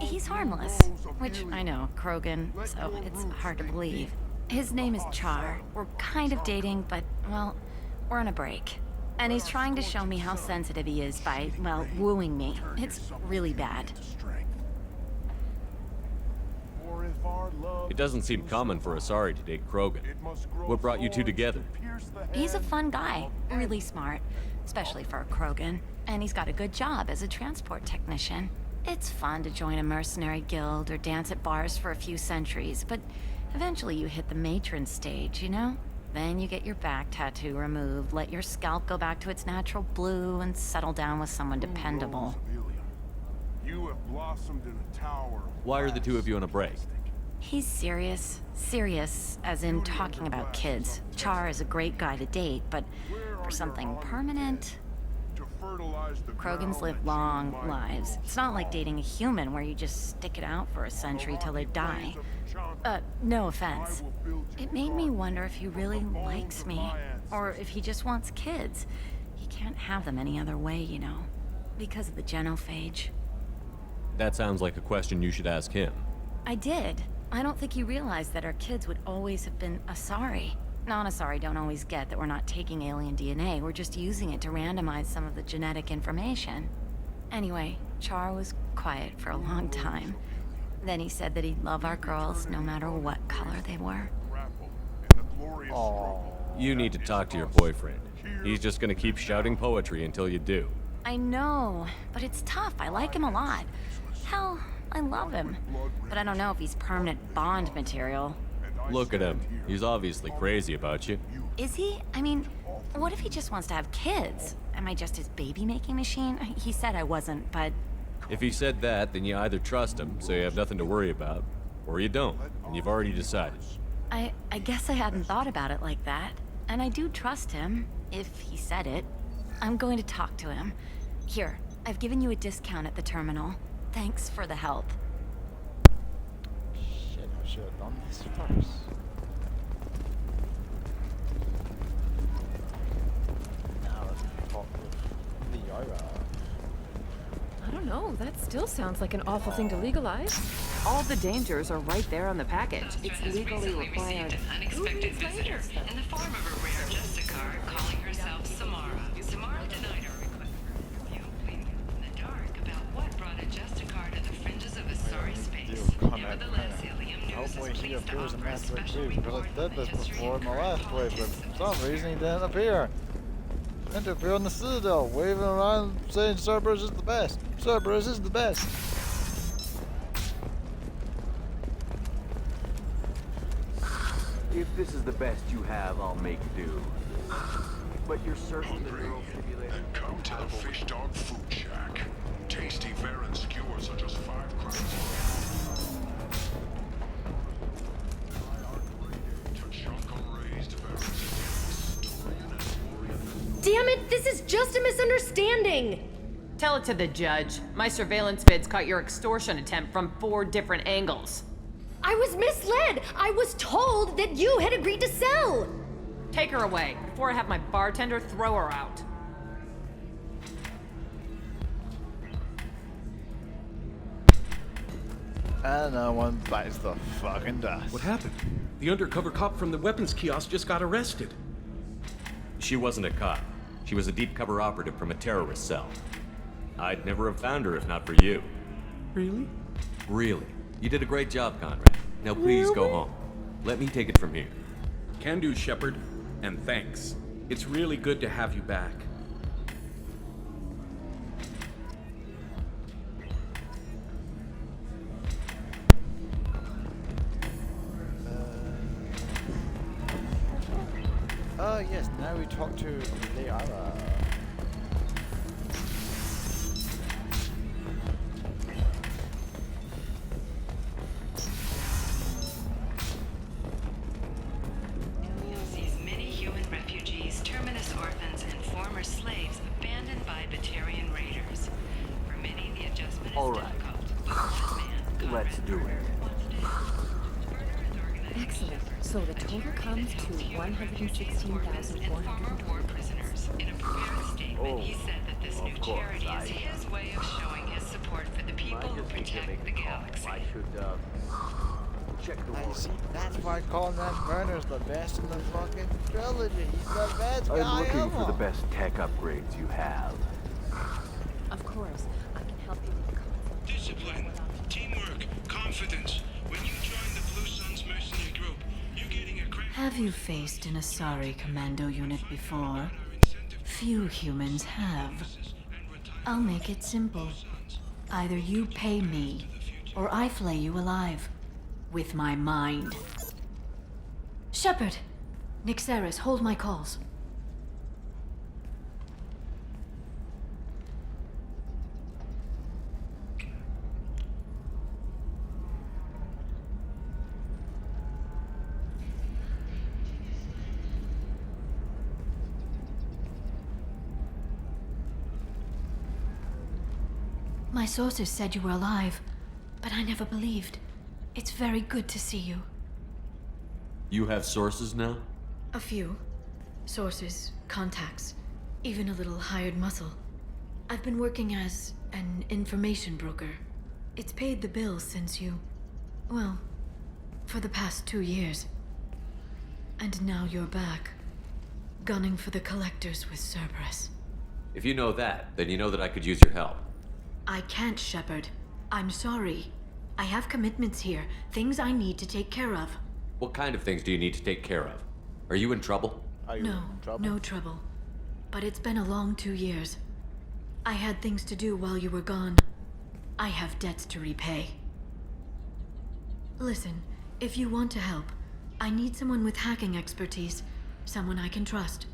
He's harmless. Which, I know, Krogan, so it's hard to believe. His name is Char. We're kind of dating, but, well, we're on a break. And he's trying to show me how sensitive he is by, well, wooing me. It's really bad.
It doesn't seem common for Asari to date Krogan. What brought you two together?
He's a fun guy, really smart, especially for a Krogan. And he's got a good job as a transport technician. It's fun to join a mercenary guild or dance at bars for a few centuries, but eventually you hit the matron stage, you know? Then you get your back tattoo removed, let your scalp go back to its natural blue, and settle down with someone dependable.
You have blossomed in a tower.
Why are the two of you on a break?
He's serious. Serious, as in talking about kids. Char is a great guy to date, but for something permanent...
fertilize the
Krogans
ground
live
that
long
you might
lives. It's not like dating a human where you just stick it out for a century till they die. No offense. It made me wonder if he really likes me, or if he just wants kids. He can't have them any other way, you know, because of the genophage.
That sounds like a question you should ask him.
I did. I don't think he realized that our kids would always have been Asari. Non-Asari don't always get that we're not taking alien DNA, we're just using it to randomize some of the genetic information. Anyway, Char was quiet for a long time. Then he said that he'd love our girls no matter what color they were.
You need to talk to your boyfriend. He's just gonna keep shouting poetry until you do.
I know, but it's tough. I like him a lot. Hell, I love him. But I don't know if he's permanent Bond material.
Look at him. He's obviously crazy about you.
Is he? I mean, what if he just wants to have kids? Am I just his baby-making machine? He said I wasn't, but...
If he said that, then you either trust him, so you have nothing to worry about, or you don't, and you've already decided.
I guess I hadn't thought about it like that. And I do trust him, if he said it. I'm going to talk to him. Here, I've given you a discount at the terminal. Thanks for the help.
Shit, I should have done this first. Now let's talk with Liara.
I don't know. That still sounds like an awful thing to legalize.
All the dangers are right there on the package. It's legally required.
An unexpected visitor in the form of a rare Justicar calling herself Samara. Samara denied our request for an interview, leaving in the dark about what brought a Justicar to the fringes of Asari space. Nevertheless, Ilium News
Hopefully
is
he
pleased to
appears in
offer a
Mass Effect
special
2, because
report
I did
on the
this
history
before in
of
my last
criminal
play, but
justice.
for some reason he didn't appear. He didn't appear on the Citadel, waving around saying Cerberus is the best. Cerberus is the best.
If this is the best you have, I'll make do. But you're certain the neural stimulator...
Then come to the Fish Dog Food Shack. Tasty Baron skewers are just 5 crowns.
Damn it, this is just a misunderstanding!
Tell it to the judge. My surveillance vids caught your extortion attempt from 4 different angles.
I was misled! I was told that you had agreed to sell!
Take her away, before I have my bartender throw her out.
And no one bites the fucking dust.
What happened? The undercover cop from the weapons kiosk just got arrested.
She wasn't a cop. She was a deep cover operative from a terrorist cell. I'd never have found her if not for you.
Really?
Really. You did a great job, Conrad. Now please go home. Let me take it from here.
Can do, Shepard. And thanks. It's really good to have you back.
Yes, now we talk to Liara.
Sees many human refugees, terminus orphans, and former slaves abandoned by Batarian raiders. For many, the adjustment is difficult. But one man,
Let's do it.
Excellent. So the total comes to 116,400.
Former war prisoners. In a prepared statement, he said that this new charity is his way of showing his support for the people who protect the galaxy.
I should, check the
I
warrant.
see, that's why Conrad Werner's the best in the fucking trilogy. He's the best guy
I'm looking
ever.
for the best tech upgrades you have.
Of course, I can help you with the concept.
Discipline, teamwork, confidence. When you join the Blue Suns mercenary group, you're getting a credit.
Have you faced an Asari commando unit before? Few humans have. I'll make it simple. Either you pay me, or I flay you alive. With my mind. Shepard! Nixeris, hold my calls. My sources said you were alive, but I never believed. It's very good to see you.
You have sources now?
A few. Sources, contacts, even a little hired muscle. I've been working as an information broker. It's paid the bills since you... well, for the past 2 years. And now you're back, gunning for the collectors with Cerberus.
If you know that, then you know that I could use your help.
I can't, Shepard. I'm sorry. I have commitments here, things I need to take care of.
What kind of things do you need to take care of? Are you in trouble?
No trouble. But it's been a long 2 years. I had things to do while you were gone. I have debts to repay. Listen, if you want to help, I need someone with hacking expertise. Someone I can trust.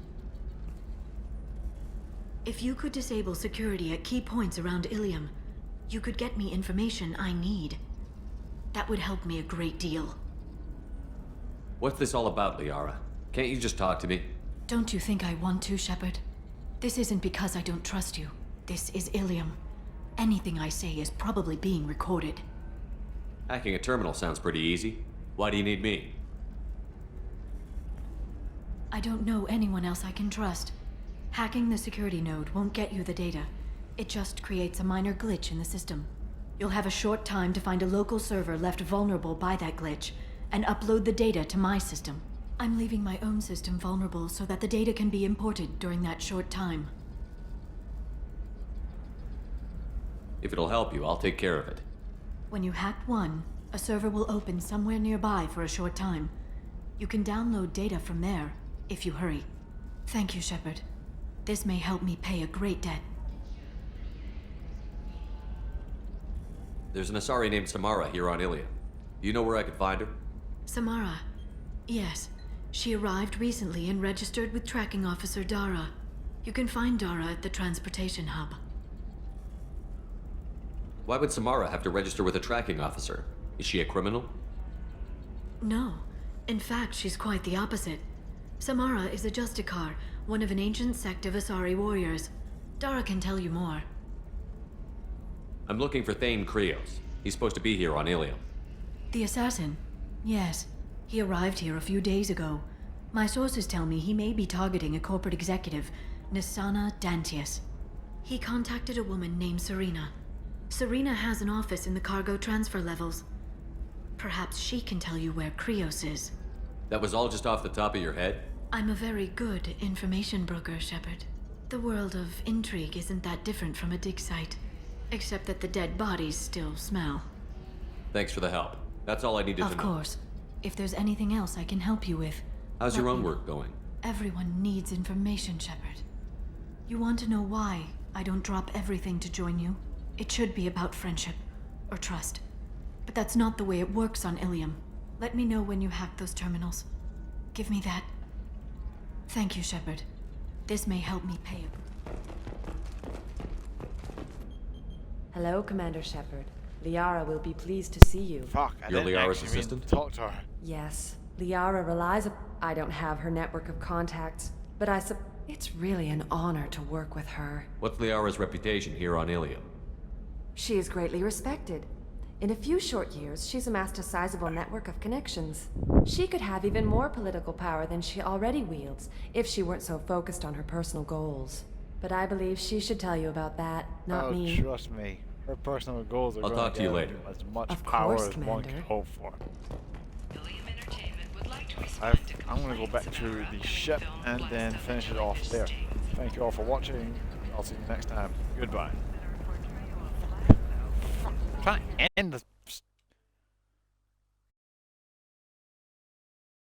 If you could disable security at key points around Ilium, you could get me information I need. That would help me a great deal.
What's this all about, Liara? Can't you just talk to me?
Don't you think I want to, Shepard? This isn't because I don't trust you. This is Ilium. Anything I say is probably being recorded.
Hacking a terminal sounds pretty easy. Why do you need me?
I don't know anyone else I can trust. Hacking the security node won't get you the data. It just creates a minor glitch in the system. You'll have a short time to find a local server left vulnerable by that glitch, and upload the data to my system. I'm leaving my own system vulnerable so that the data can be imported during that short time.
If it'll help you, I'll take care of it.
When you hack one, a server will open somewhere nearby for a short time. You can download data from there, if you hurry. Thank you, Shepard. This may help me pay a great debt.
There's an Asari named Samara here on Ilium. Do you know where I could find her?
Samara. Yes. She arrived recently and registered with Tracking Officer Dara. You can find Dara at the transportation hub.
Why would Samara have to register with a tracking officer? Is she a criminal?
No. In fact, she's quite the opposite. Samara is a Justicar, one of an ancient sect of Asari warriors. Dara can tell you more.
I'm looking for Thane Krios. He's supposed to be here on Ilium.
The assassin? Yes. He arrived here a few days ago. My sources tell me he may be targeting a corporate executive, Nisana Dantius. He contacted a woman named Serena. Serena has an office in the cargo transfer levels. Perhaps she can tell you where Krios is.
That was all just off the top of your head?
I'm a very good information broker, Shepard. The world of intrigue isn't that different from a dig site, except that the dead bodies still smell.
Thanks for the help. That's all I needed to know.
Of course. If there's anything else I can help you with...
How's your own work going?
Everyone needs information, Shepard. You want to know why I don't drop everything to join you? It should be about friendship, or trust. But that's not the way it works on Ilium. Let me know when you hack those terminals. Give me that. Thank you, Shepard. This may help me pay it.
Hello, Commander Shepard. Liara will be pleased to see you.
Fuck, I
You're
didn't
Liara's
actually mean
assistant?
to talk to her.
Yes, Liara relies I don't have her network of contacts, but it's really an honor to work with her.
What's Liara's reputation here on Ilium?
She is greatly respected. In a few short years, she's amassed a sizable network of connections. She could have even more political power than she already wields if she weren't so focused on her personal goals. But I believe she should tell you about that, not me.
Trust me. Her personal goals are
I'll
going
talk to you
get
later.
as much
Of
power
course,
as one
Commander.
can hope for.
Ilium Entertainment would like to respond to
I'm going to go back to the ship and then finish it off there. Thank you all for watching. I'll see you next time. Goodbye. Try to end this